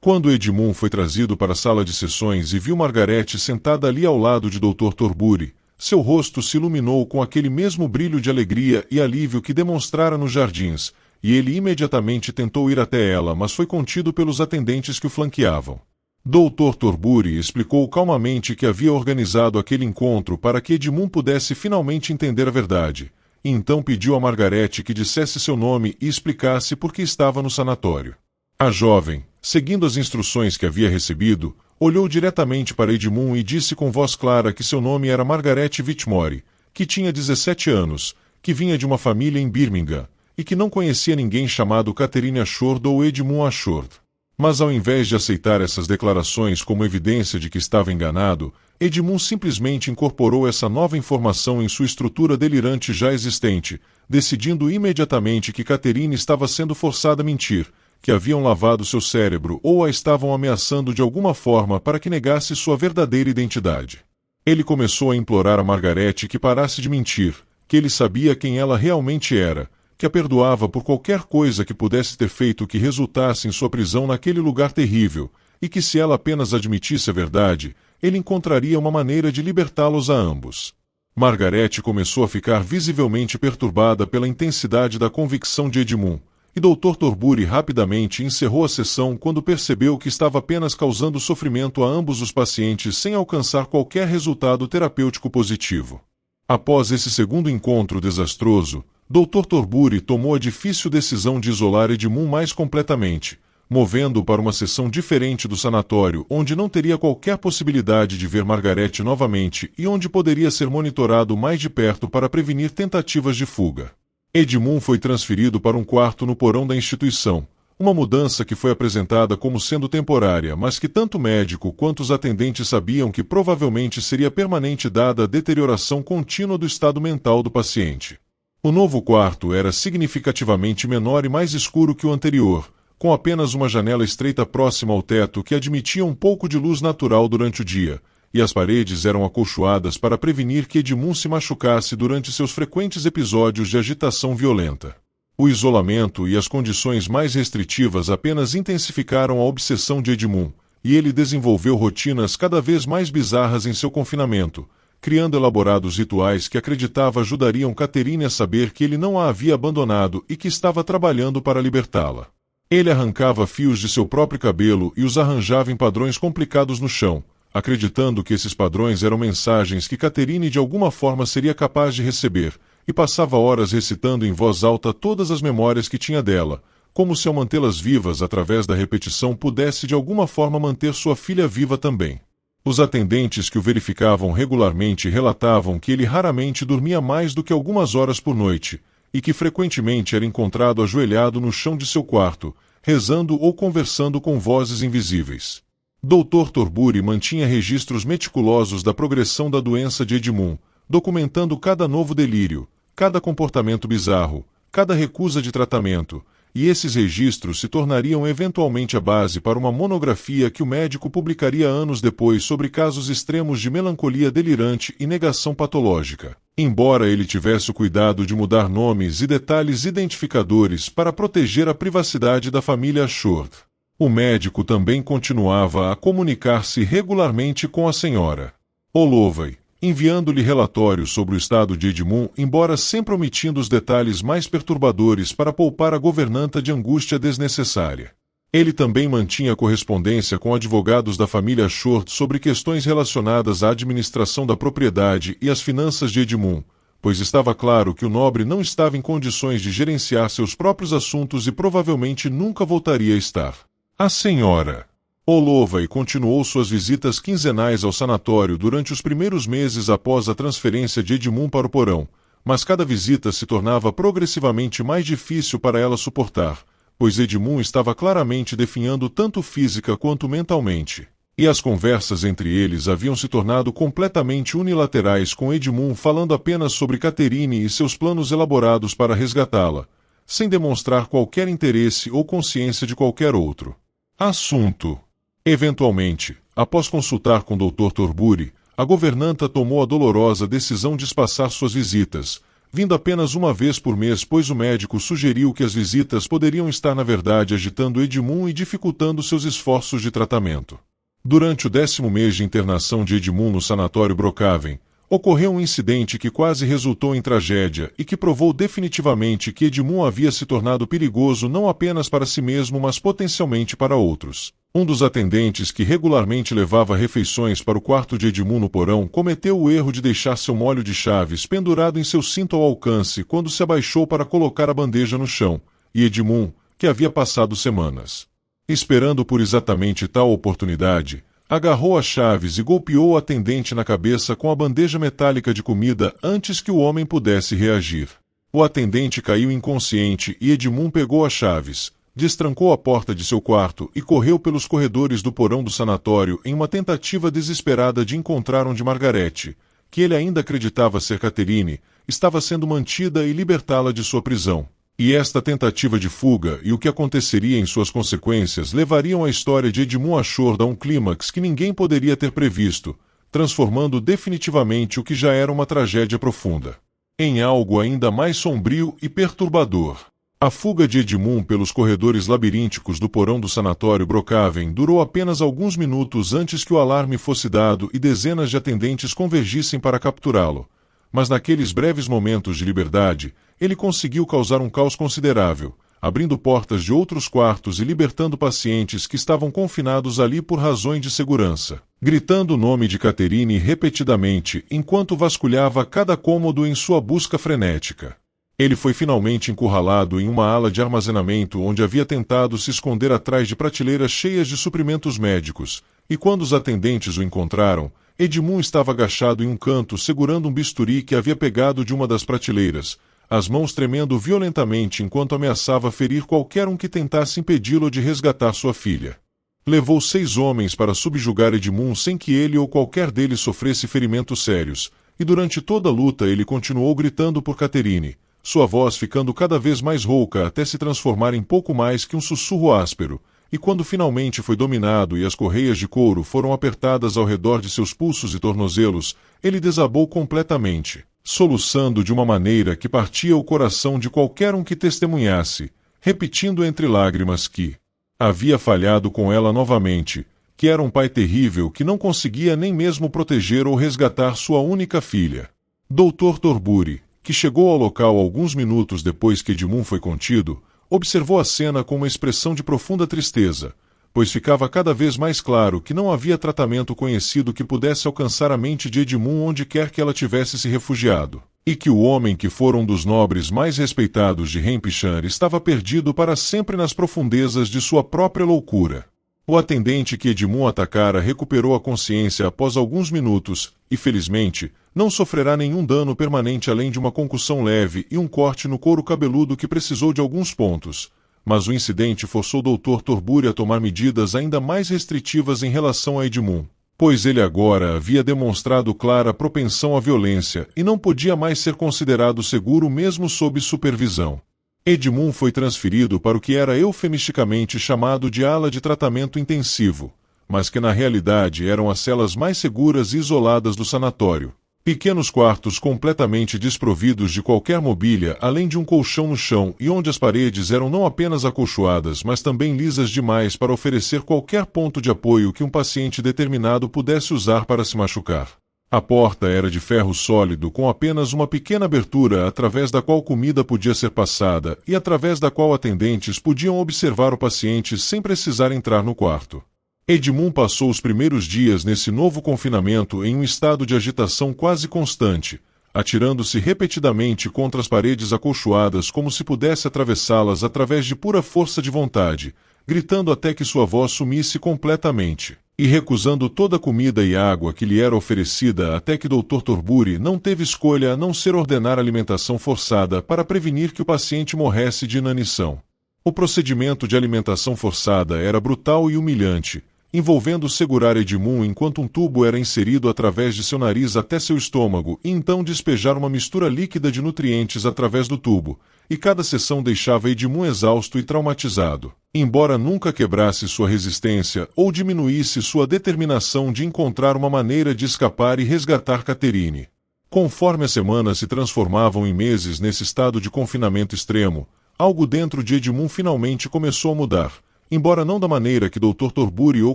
Quando Edmund foi trazido para a sala de sessões e viu Margaret sentada ali ao lado de Dr. Torbury, seu rosto se iluminou com aquele mesmo brilho de alegria e alívio que demonstrara nos jardins, e ele imediatamente tentou ir até ela, mas foi contido pelos atendentes que o flanqueavam. Dr. Torbury explicou calmamente que havia organizado aquele encontro para que Edmund pudesse finalmente entender a verdade, e então pediu a Margaret que dissesse seu nome e explicasse por que estava no sanatório. A jovem, seguindo as instruções que havia recebido, olhou diretamente para Edmund e disse com voz clara que seu nome era Margaret Whitmore, que tinha 17 anos, que vinha de uma família em Birmingham, e que não conhecia ninguém chamado Catherine Ashford ou Edmund Ashford. Mas ao invés de aceitar essas declarações como evidência de que estava enganado, Edmund simplesmente incorporou essa nova informação em sua estrutura delirante já existente, decidindo imediatamente que Catherine estava sendo forçada a mentir, que haviam lavado seu cérebro ou a estavam ameaçando de alguma forma para que negasse sua verdadeira identidade. Ele começou a implorar a Margaret que parasse de mentir, que ele sabia quem ela realmente era, que a perdoava por qualquer coisa que pudesse ter feito que resultasse em sua prisão naquele lugar terrível, e que se ela apenas admitisse a verdade, ele encontraria uma maneira de libertá-los a ambos. Margarete começou a ficar visivelmente perturbada pela intensidade da convicção de Edmund, e Dr. Torbury rapidamente encerrou a sessão quando percebeu que estava apenas causando sofrimento a ambos os pacientes sem alcançar qualquer resultado terapêutico positivo. Após esse segundo encontro desastroso, Dr. Torbury tomou a difícil decisão de isolar Edmund mais completamente, movendo-o para uma seção diferente do sanatório, onde não teria qualquer possibilidade de ver Margarete novamente e onde poderia ser monitorado mais de perto para prevenir tentativas de fuga. Edmund foi transferido para um quarto no porão da instituição, uma mudança que foi apresentada como sendo temporária, mas que tanto o médico quanto os atendentes sabiam que provavelmente seria permanente dada a deterioração contínua do estado mental do paciente. O novo quarto era significativamente menor e mais escuro que o anterior, com apenas uma janela estreita próxima ao teto que admitia um pouco de luz natural durante o dia, e as paredes eram acolchoadas para prevenir que Edmund se machucasse durante seus frequentes episódios de agitação violenta. O isolamento e as condições mais restritivas apenas intensificaram a obsessão de Edmund, e ele desenvolveu rotinas cada vez mais bizarras em seu confinamento, criando elaborados rituais que acreditava ajudariam Catherine a saber que ele não a havia abandonado e que estava trabalhando para libertá-la. Ele arrancava fios de seu próprio cabelo e os arranjava em padrões complicados no chão, acreditando que esses padrões eram mensagens que Catherine de alguma forma seria capaz de receber, e passava horas recitando em voz alta todas as memórias que tinha dela, como se ao mantê-las vivas através da repetição pudesse de alguma forma manter sua filha viva também. Os atendentes que o verificavam regularmente relatavam que ele raramente dormia mais do que algumas horas por noite, e que frequentemente era encontrado ajoelhado no chão de seu quarto, rezando ou conversando com vozes invisíveis. Dr. Torbury mantinha registros meticulosos da progressão da doença de Edmund, documentando cada novo delírio, cada comportamento bizarro, cada recusa de tratamento, e esses registros se tornariam eventualmente a base para uma monografia que o médico publicaria anos depois sobre casos extremos de melancolia delirante e negação patológica. Embora ele tivesse o cuidado de mudar nomes e detalhes identificadores para proteger a privacidade da família Ashford, o médico também continuava a comunicar-se regularmente com a senhora Holloway, enviando-lhe relatórios sobre o estado de Edmund, embora sempre omitindo os detalhes mais perturbadores para poupar a governanta de angústia desnecessária. Ele também mantinha correspondência com advogados da família Ashford sobre questões relacionadas à administração da propriedade e às finanças de Edmund, pois estava claro que o nobre não estava em condições de gerenciar seus próprios assuntos e provavelmente nunca voltaria a estar. A senhora Holloway continuou suas visitas quinzenais ao sanatório durante os primeiros meses após a transferência de Edmund para o porão, mas cada visita se tornava progressivamente mais difícil para ela suportar, pois Edmund estava claramente definhando tanto física quanto mentalmente. E as conversas entre eles haviam se tornado completamente unilaterais, com Edmund falando apenas sobre Catherine e seus planos elaborados para resgatá-la, sem demonstrar qualquer interesse ou consciência de qualquer outro assunto. Eventualmente, após consultar com Dr. Torbury, a governanta tomou a dolorosa decisão de espaçar suas visitas, vindo apenas uma vez por mês, pois o médico sugeriu que as visitas poderiam estar na verdade agitando Edmund e dificultando seus esforços de tratamento. Durante o 10º mês de internação de Edmund no sanatório Brookhaven, ocorreu um incidente que quase resultou em tragédia e que provou definitivamente que Edmund havia se tornado perigoso não apenas para si mesmo, mas potencialmente para outros. Um dos atendentes que regularmente levava refeições para o quarto de Edmund no porão cometeu o erro de deixar seu molho de chaves pendurado em seu cinto ao alcance quando se abaixou para colocar a bandeja no chão, e Edmund, que havia passado semanas esperando por exatamente tal oportunidade, agarrou as chaves e golpeou o atendente na cabeça com a bandeja metálica de comida antes que o homem pudesse reagir. O atendente caiu inconsciente e Edmund pegou as chaves, destrancou a porta de seu quarto e correu pelos corredores do porão do sanatório em uma tentativa desesperada de encontrar onde Margarete, que ele ainda acreditava ser Catherine, estava sendo mantida e libertá-la de sua prisão. E esta tentativa de fuga e o que aconteceria em suas consequências levariam a história de Edmund Ashford a um clímax que ninguém poderia ter previsto, transformando definitivamente o que já era uma tragédia profunda. em algo ainda mais sombrio e perturbador. A fuga de Edmund pelos corredores labirínticos do porão do sanatório Brookhaven durou apenas alguns minutos antes que o alarme fosse dado e dezenas de atendentes convergissem para capturá-lo. Mas naqueles breves momentos de liberdade, ele conseguiu causar um caos considerável, abrindo portas de outros quartos e libertando pacientes que estavam confinados ali por razões de segurança, gritando o nome de Catherine repetidamente enquanto vasculhava cada cômodo em sua busca frenética. Ele foi finalmente encurralado em uma ala de armazenamento onde havia tentado se esconder atrás de prateleiras cheias de suprimentos médicos, e quando os atendentes o encontraram, Edmund estava agachado em um canto segurando um bisturi que havia pegado de uma das prateleiras, as mãos tremendo violentamente enquanto ameaçava ferir qualquer um que tentasse impedi-lo de resgatar sua filha. Levou 6 homens para subjugar Edmund sem que ele ou qualquer deles sofresse ferimentos sérios, e durante toda a luta ele continuou gritando por Catherine, sua voz ficando cada vez mais rouca até se transformar em pouco mais que um sussurro áspero, e quando finalmente foi dominado e as correias de couro foram apertadas ao redor de seus pulsos e tornozelos, ele desabou completamente, soluçando de uma maneira que partia o coração de qualquer um que testemunhasse, repetindo entre lágrimas que havia falhado com ela novamente, que era um pai terrível que não conseguia nem mesmo proteger ou resgatar sua única filha. Dr. Torbury, que chegou ao local alguns minutos depois que Edmund foi contido, observou a cena com uma expressão de profunda tristeza, pois ficava cada vez mais claro que não havia tratamento conhecido que pudesse alcançar a mente de Edmund onde quer que ela tivesse se refugiado, e que o homem que fora um dos nobres mais respeitados de Hampshire estava perdido para sempre nas profundezas de sua própria loucura. O atendente que Edmund atacara recuperou a consciência após alguns minutos e, felizmente, não sofrerá nenhum dano permanente além de uma concussão leve e um corte no couro cabeludo que precisou de alguns pontos. Mas o incidente forçou o Dr. Torbury a tomar medidas ainda mais restritivas em relação a Edmund, pois ele agora havia demonstrado clara propensão à violência e não podia mais ser considerado seguro mesmo sob supervisão. Edmund foi transferido para o que era eufemisticamente chamado de ala de tratamento intensivo, mas que na realidade eram as celas mais seguras e isoladas do sanatório. Pequenos quartos completamente desprovidos de qualquer mobília, além de um colchão no chão e onde as paredes eram não apenas acolchoadas, mas também lisas demais para oferecer qualquer ponto de apoio que um paciente determinado pudesse usar para se machucar. A porta era de ferro sólido com apenas uma pequena abertura através da qual comida podia ser passada e através da qual atendentes podiam observar o paciente sem precisar entrar no quarto. Edmund passou os primeiros dias nesse novo confinamento em um estado de agitação quase constante, atirando-se repetidamente contra as paredes acolchoadas como se pudesse atravessá-las através de pura força de vontade, gritando até que sua voz sumisse completamente, e recusando toda a comida e água que lhe era oferecida até que Dr. Torbury não teve escolha a não ser ordenar alimentação forçada para prevenir que o paciente morresse de inanição. O procedimento de alimentação forçada era brutal e humilhante, envolvendo segurar Edmund enquanto um tubo era inserido através de seu nariz até seu estômago e então despejar uma mistura líquida de nutrientes através do tubo, e cada sessão deixava Edmund exausto e traumatizado, embora nunca quebrasse sua resistência ou diminuísse sua determinação de encontrar uma maneira de escapar e resgatar Catherine. Conforme as semanas se transformavam em meses nesse estado de confinamento extremo, algo dentro de Edmund finalmente começou a mudar, embora não da maneira que Dr. Torbury ou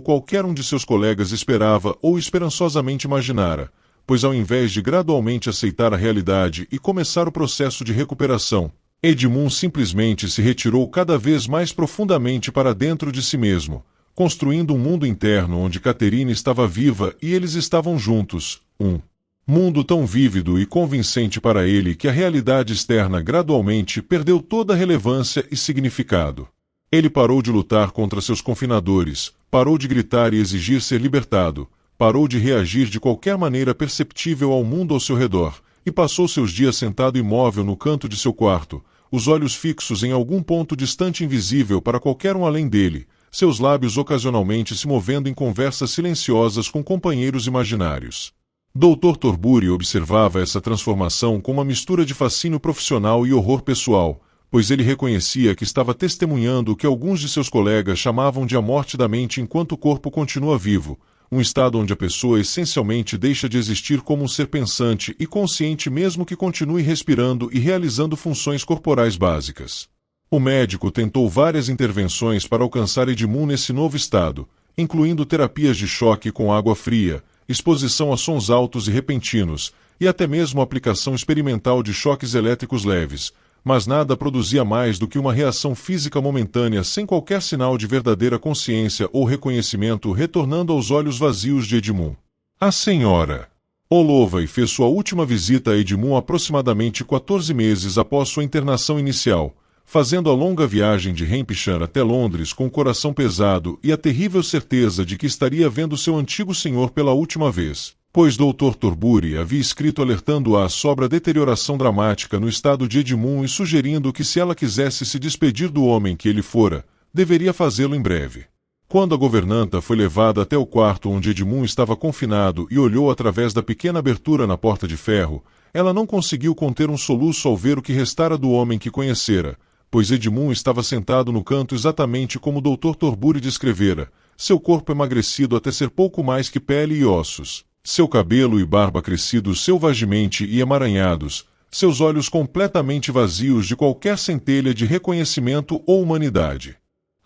qualquer um de seus colegas esperava ou esperançosamente imaginara, pois ao invés de gradualmente aceitar a realidade e começar o processo de recuperação, Edmund simplesmente se retirou cada vez mais profundamente para dentro de si mesmo, construindo um mundo interno onde Catherine estava viva e eles estavam juntos, um mundo tão vívido e convincente para ele que a realidade externa gradualmente perdeu toda relevância e significado. Ele parou de lutar contra seus confinadores, parou de gritar e exigir ser libertado, parou de reagir de qualquer maneira perceptível ao mundo ao seu redor, e passou seus dias sentado imóvel no canto de seu quarto, os olhos fixos em algum ponto distante invisível para qualquer um além dele, seus lábios ocasionalmente se movendo em conversas silenciosas com companheiros imaginários. Dr. Torbury observava essa transformação com uma mistura de fascínio profissional e horror pessoal, pois ele reconhecia que estava testemunhando o que alguns de seus colegas chamavam de a morte da mente enquanto o corpo continua vivo, um estado onde a pessoa essencialmente deixa de existir como um ser pensante e consciente mesmo que continue respirando e realizando funções corporais básicas. O médico tentou várias intervenções para alcançar Edmund nesse novo estado, incluindo terapias de choque com água fria, exposição a sons altos e repentinos, e até mesmo a aplicação experimental de choques elétricos leves, mas nada produzia mais do que uma reação física momentânea sem qualquer sinal de verdadeira consciência ou reconhecimento retornando aos olhos vazios de Edmund. A senhora Holloway fez sua última visita a Edmund aproximadamente 14 meses após sua internação inicial, fazendo a longa viagem de Hampshire até Londres com o coração pesado e a terrível certeza de que estaria vendo seu antigo senhor pela última vez, pois Dr. Thornbury havia escrito alertando-a sobre a deterioração dramática no estado de Edmund e sugerindo que se ela quisesse se despedir do homem que ele fora, deveria fazê-lo em breve. Quando a governanta foi levada até o quarto onde Edmund estava confinado e olhou através da pequena abertura na porta de ferro, ela não conseguiu conter um soluço ao ver o que restara do homem que conhecera, pois Edmund estava sentado no canto exatamente como o Dr. Thornbury descrevera, seu corpo emagrecido até ser pouco mais que pele e ossos, seu cabelo e barba crescidos selvagemente e emaranhados, seus olhos completamente vazios de qualquer centelha de reconhecimento ou humanidade.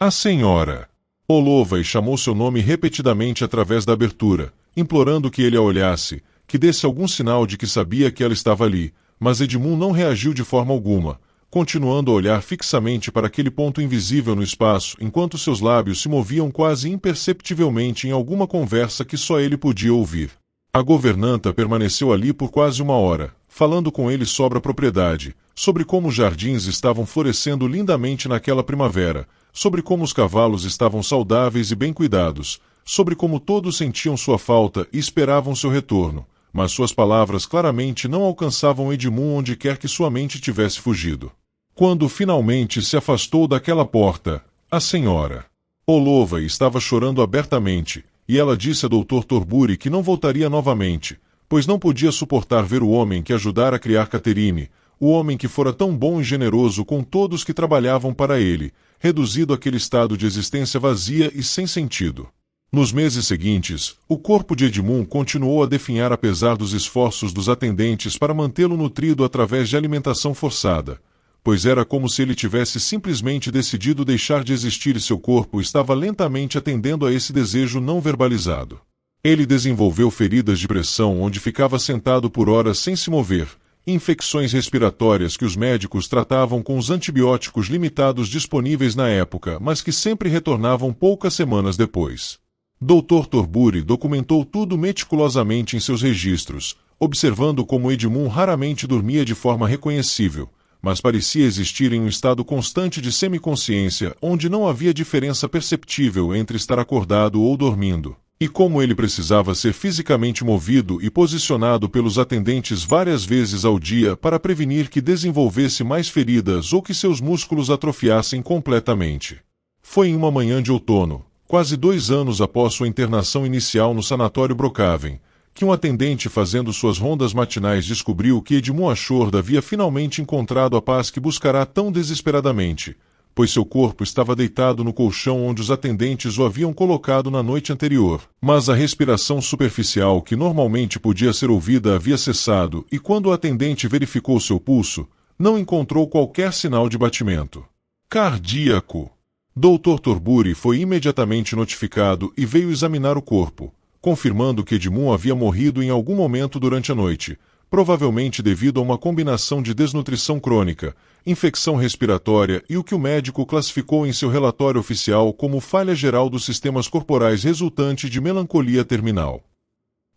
A senhora Holloway chamou seu nome repetidamente através da abertura, implorando que ele a olhasse, que desse algum sinal de que sabia que ela estava ali, mas Edmund não reagiu de forma alguma, continuando a olhar fixamente para aquele ponto invisível no espaço enquanto seus lábios se moviam quase imperceptivelmente em alguma conversa que só ele podia ouvir. A governanta permaneceu ali por quase uma hora, falando com ele sobre a propriedade, sobre como os jardins estavam florescendo lindamente naquela primavera, sobre como os cavalos estavam saudáveis e bem cuidados, sobre como todos sentiam sua falta e esperavam seu retorno, mas suas palavras claramente não alcançavam Edmund onde quer que sua mente tivesse fugido. Quando finalmente se afastou daquela porta, a senhora Holloway estava chorando abertamente, e ela disse a Dr. Thornbury que não voltaria novamente, pois não podia suportar ver o homem que ajudara a criar Catherine, o homem que fora tão bom e generoso com todos que trabalhavam para ele, reduzido àquele estado de existência vazia e sem sentido. Nos meses seguintes, o corpo de Edmund continuou a definhar apesar dos esforços dos atendentes para mantê-lo nutrido através de alimentação forçada, pois era como se ele tivesse simplesmente decidido deixar de existir e seu corpo estava lentamente atendendo a esse desejo não verbalizado. Ele desenvolveu feridas de pressão onde ficava sentado por horas sem se mover, infecções respiratórias que os médicos tratavam com os antibióticos limitados disponíveis na época, mas que sempre retornavam poucas semanas depois. Dr. Thornbury documentou tudo meticulosamente em seus registros, observando como Edmund raramente dormia de forma reconhecível, mas parecia existir em um estado constante de semiconsciência onde não havia diferença perceptível entre estar acordado ou dormindo, e como ele precisava ser fisicamente movido e posicionado pelos atendentes várias vezes ao dia para prevenir que desenvolvesse mais feridas ou que seus músculos atrofiassem completamente. Foi em uma manhã de outono, quase 2 anos após sua internação inicial no sanatório Brookhaven, que um atendente fazendo suas rondas matinais descobriu que Edmund Ashford havia finalmente encontrado a paz que buscará tão desesperadamente, pois seu corpo estava deitado no colchão onde os atendentes o haviam colocado na noite anterior, mas a respiração superficial que normalmente podia ser ouvida havia cessado e quando o atendente verificou seu pulso, não encontrou qualquer sinal de batimento cardíaco. Dr. Thornbury foi imediatamente notificado e veio examinar o corpo, confirmando que Edmund havia morrido em algum momento durante a noite, provavelmente devido a uma combinação de desnutrição crônica, infecção respiratória e o que o médico classificou em seu relatório oficial como falha geral dos sistemas corporais resultante de melancolia terminal.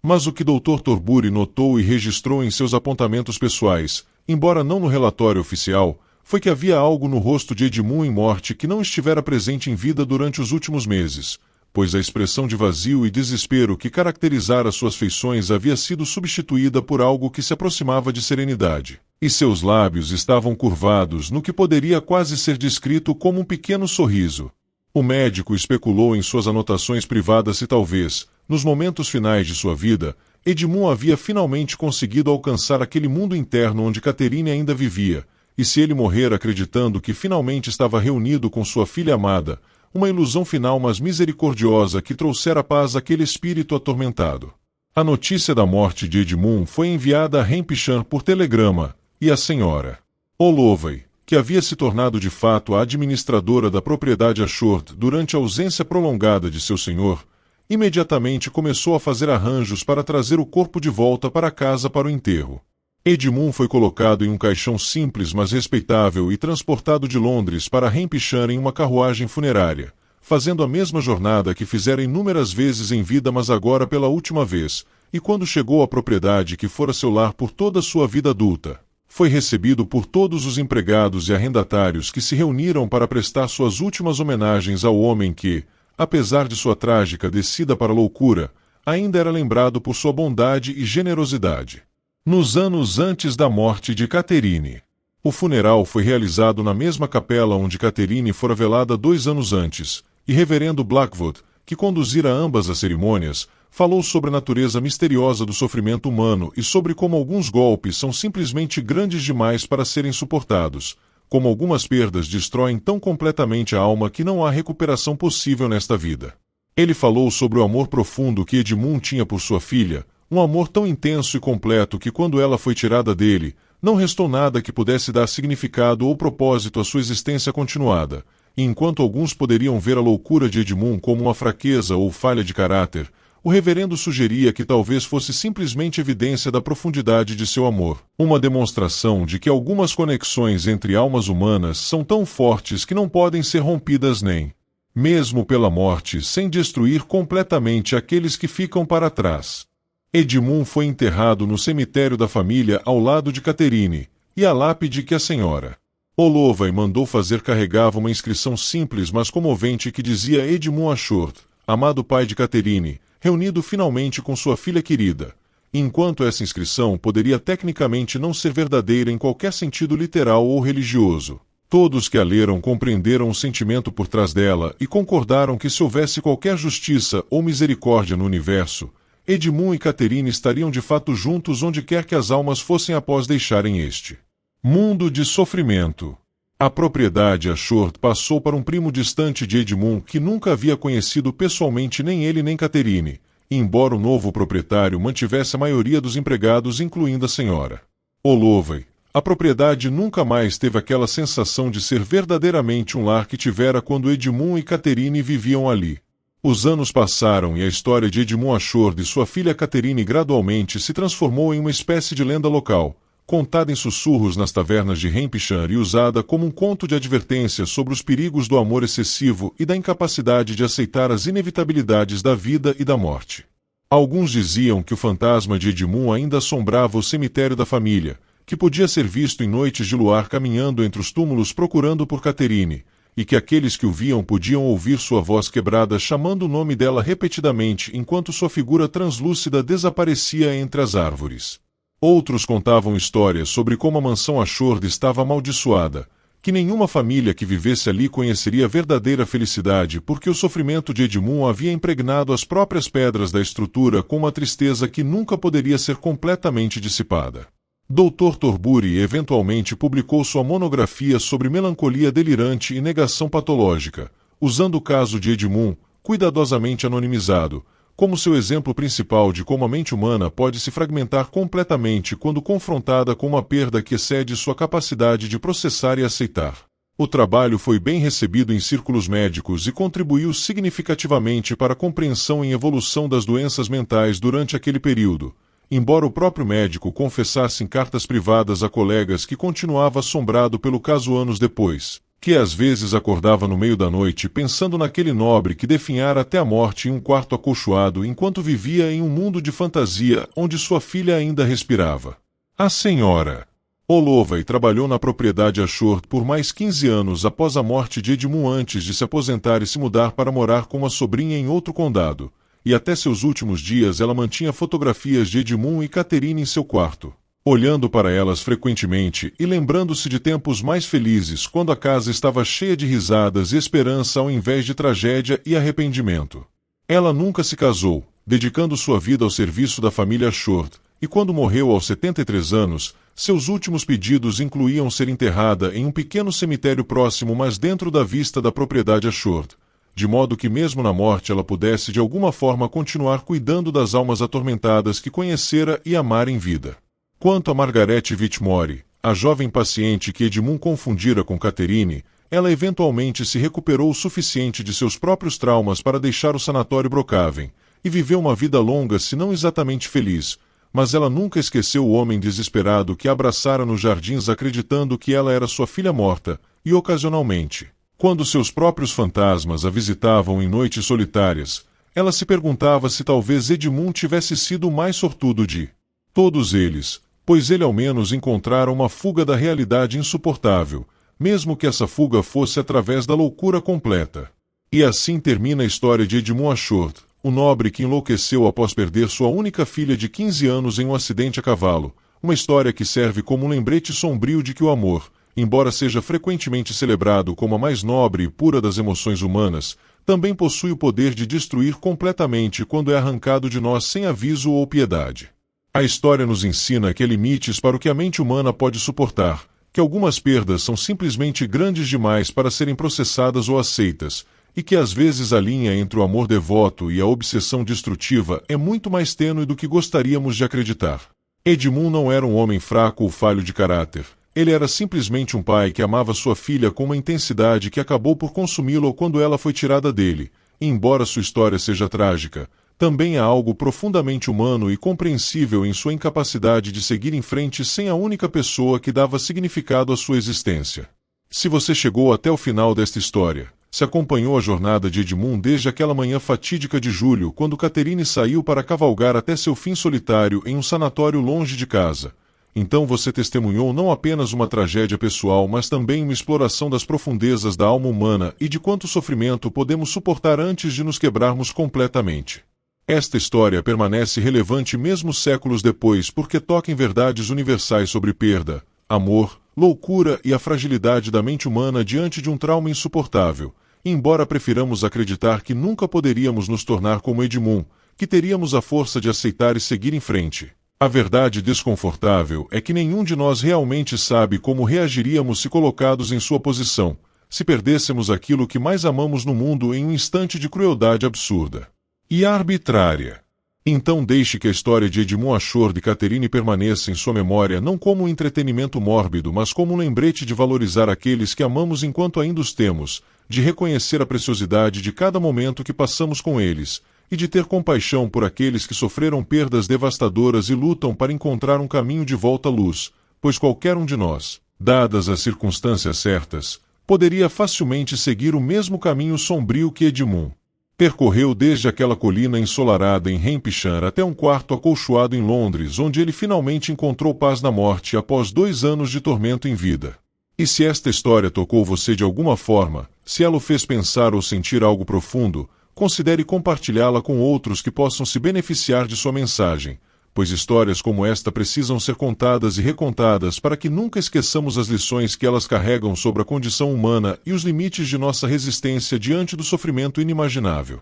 Mas o que Dr. Thornbury notou e registrou em seus apontamentos pessoais, embora não no relatório oficial, foi que havia algo no rosto de Edmund em morte que não estivera presente em vida durante os últimos meses, pois a expressão de vazio e desespero que caracterizara suas feições havia sido substituída por algo que se aproximava de serenidade, e seus lábios estavam curvados no que poderia quase ser descrito como um pequeno sorriso. O médico especulou em suas anotações privadas se talvez, nos momentos finais de sua vida, Edmund havia finalmente conseguido alcançar aquele mundo interno onde Catherine ainda vivia, e se ele morrer acreditando que finalmente estava reunido com sua filha amada, uma ilusão final mas misericordiosa que trouxera paz àquele espírito atormentado. A notícia da morte de Edmund foi enviada a Hampshire por telegrama, e a senhora Holloway, que havia se tornado de fato a administradora da propriedade Ashworth durante a ausência prolongada de seu senhor, imediatamente começou a fazer arranjos para trazer o corpo de volta para casa para o enterro. Edmund foi colocado em um caixão simples mas respeitável e transportado de Londres para Hampshire em uma carruagem funerária, fazendo a mesma jornada que fizera inúmeras vezes em vida mas agora pela última vez, e quando chegou à propriedade que fora seu lar por toda a sua vida adulta, foi recebido por todos os empregados e arrendatários que se reuniram para prestar suas últimas homenagens ao homem que, apesar de sua trágica descida para a loucura, ainda era lembrado por sua bondade e generosidade. Nos anos antes da morte de Catherine, o funeral foi realizado na mesma capela onde Catherine fora velada 2 anos antes, e reverendo Blackwood, que conduzira ambas as cerimônias, falou sobre a natureza misteriosa do sofrimento humano e sobre como alguns golpes são simplesmente grandes demais para serem suportados, como algumas perdas destroem tão completamente a alma que não há recuperação possível nesta vida. Ele falou sobre o amor profundo que Edmund tinha por sua filha, um amor tão intenso e completo que quando ela foi tirada dele, não restou nada que pudesse dar significado ou propósito à sua existência continuada, e enquanto alguns poderiam ver a loucura de Edmund como uma fraqueza ou falha de caráter, o reverendo sugeria que talvez fosse simplesmente evidência da profundidade de seu amor, uma demonstração de que algumas conexões entre almas humanas são tão fortes que não podem ser rompidas nem, mesmo pela morte, sem destruir completamente aqueles que ficam para trás. Edmund foi enterrado no cemitério da família ao lado de Catherine, e a lápide que a senhora Holloway mandou fazer carregava uma inscrição simples mas comovente que dizia Edmund Ashworth, amado pai de Catherine, reunido finalmente com sua filha querida, enquanto essa inscrição poderia tecnicamente não ser verdadeira em qualquer sentido literal ou religioso. Todos que a leram compreenderam o sentimento por trás dela e concordaram que se houvesse qualquer justiça ou misericórdia no universo, Edmund e Catherine estariam de fato juntos onde quer que as almas fossem após deixarem este mundo de sofrimento. A propriedade Ashworth passou para um primo distante de Edmund que nunca havia conhecido pessoalmente nem ele nem Catherine, embora o novo proprietário mantivesse a maioria dos empregados incluindo a senhora Holloway. A propriedade nunca mais teve aquela sensação de ser verdadeiramente um lar que tivera quando Edmund e Catherine viviam ali. Os anos passaram e a história de Edmund Ashworth e sua filha Catherine gradualmente se transformou em uma espécie de lenda local, contada em sussurros nas tavernas de Hampshire e usada como um conto de advertência sobre os perigos do amor excessivo e da incapacidade de aceitar as inevitabilidades da vida e da morte. Alguns diziam que o fantasma de Edmund ainda assombrava o cemitério da família, que podia ser visto em noites de luar caminhando entre os túmulos procurando por Catherine, e que aqueles que o viam podiam ouvir sua voz quebrada chamando o nome dela repetidamente enquanto sua figura translúcida desaparecia entre as árvores. Outros contavam histórias sobre como a mansão Ashworth estava amaldiçoada, que nenhuma família que vivesse ali conheceria a verdadeira felicidade porque o sofrimento de Edmund havia impregnado as próprias pedras da estrutura com uma tristeza que nunca poderia ser completamente dissipada. Dr. Torbury eventualmente publicou sua monografia sobre melancolia delirante e negação patológica, usando o caso de Edmund, cuidadosamente anonimizado, como seu exemplo principal de como a mente humana pode se fragmentar completamente quando confrontada com uma perda que excede sua capacidade de processar e aceitar. O trabalho foi bem recebido em círculos médicos e contribuiu significativamente para a compreensão e evolução das doenças mentais durante aquele período, embora o próprio médico confessasse em cartas privadas a colegas que continuava assombrado pelo caso anos depois, que às vezes acordava no meio da noite pensando naquele nobre que definhara até a morte em um quarto acolchoado enquanto vivia em um mundo de fantasia onde sua filha ainda respirava. A senhora Holloway trabalhou na propriedade Ashworth por mais 15 anos após a morte de Edmund antes de se aposentar e se mudar para morar com uma sobrinha em outro condado, e até seus últimos dias ela mantinha fotografias de Edmund e Catherine em seu quarto, olhando para elas frequentemente e lembrando-se de tempos mais felizes quando a casa estava cheia de risadas e esperança ao invés de tragédia e arrependimento. Ela nunca se casou, dedicando sua vida ao serviço da família Ashworth, e quando morreu aos 73 anos, seus últimos pedidos incluíam ser enterrada em um pequeno cemitério próximo mas dentro da vista da propriedade Ashworth, de modo que mesmo na morte ela pudesse de alguma forma continuar cuidando das almas atormentadas que conhecera e amara em vida. Quanto a Margaret Whitmore, a jovem paciente que Edmund confundira com Catherine, ela eventualmente se recuperou o suficiente de seus próprios traumas para deixar o sanatório Brookhaven, e viveu uma vida longa se não exatamente feliz, mas ela nunca esqueceu o homem desesperado que a abraçara nos jardins acreditando que ela era sua filha morta, e ocasionalmente, quando seus próprios fantasmas a visitavam em noites solitárias, ela se perguntava se talvez Edmund tivesse sido o mais sortudo de todos eles, pois ele ao menos encontrara uma fuga da realidade insuportável, mesmo que essa fuga fosse através da loucura completa. E assim termina a história de Edmund Ashord, o nobre que enlouqueceu após perder sua única filha de 15 anos em um acidente a cavalo, uma história que serve como um lembrete sombrio de que o amor, embora seja frequentemente celebrado como a mais nobre e pura das emoções humanas, também possui o poder de destruir completamente quando é arrancado de nós sem aviso ou piedade. A história nos ensina que há limites para o que a mente humana pode suportar, que algumas perdas são simplesmente grandes demais para serem processadas ou aceitas, e que às vezes a linha entre o amor devoto e a obsessão destrutiva é muito mais tênue do que gostaríamos de acreditar. Edmund não era um homem fraco ou falho de caráter. Ele era simplesmente um pai que amava sua filha com uma intensidade que acabou por consumi-lo quando ela foi tirada dele. E embora sua história seja trágica, também há algo profundamente humano e compreensível em sua incapacidade de seguir em frente sem a única pessoa que dava significado à sua existência. Se você chegou até o final desta história, se acompanhou a jornada de Edmund desde aquela manhã fatídica de julho, quando Catherine saiu para cavalgar até seu fim solitário em um sanatório longe de casa, então você testemunhou não apenas uma tragédia pessoal, mas também uma exploração das profundezas da alma humana e de quanto sofrimento podemos suportar antes de nos quebrarmos completamente. Esta história permanece relevante mesmo séculos depois porque toca em verdades universais sobre perda, amor, loucura e a fragilidade da mente humana diante de um trauma insuportável, embora prefiramos acreditar que nunca poderíamos nos tornar como Edmund, que teríamos a força de aceitar e seguir em frente. A verdade desconfortável é que nenhum de nós realmente sabe como reagiríamos se colocados em sua posição, se perdêssemos aquilo que mais amamos no mundo em um instante de crueldade absurda e arbitrária. Então deixe que a história de Edmund Ashord e Catherine permaneça em sua memória não como um entretenimento mórbido, mas como um lembrete de valorizar aqueles que amamos enquanto ainda os temos, de reconhecer a preciosidade de cada momento que passamos com eles, e de ter compaixão por aqueles que sofreram perdas devastadoras e lutam para encontrar um caminho de volta à luz, pois qualquer um de nós, dadas as circunstâncias certas, poderia facilmente seguir o mesmo caminho sombrio que Edmund percorreu desde aquela colina ensolarada em Hampshire até um quarto acolchoado em Londres, onde ele finalmente encontrou paz na morte após 2 anos de tormento em vida. E se esta história tocou você de alguma forma, se ela o fez pensar ou sentir algo profundo, considere compartilhá-la com outros que possam se beneficiar de sua mensagem, pois histórias como esta precisam ser contadas e recontadas para que nunca esqueçamos as lições que elas carregam sobre a condição humana e os limites de nossa resistência diante do sofrimento inimaginável.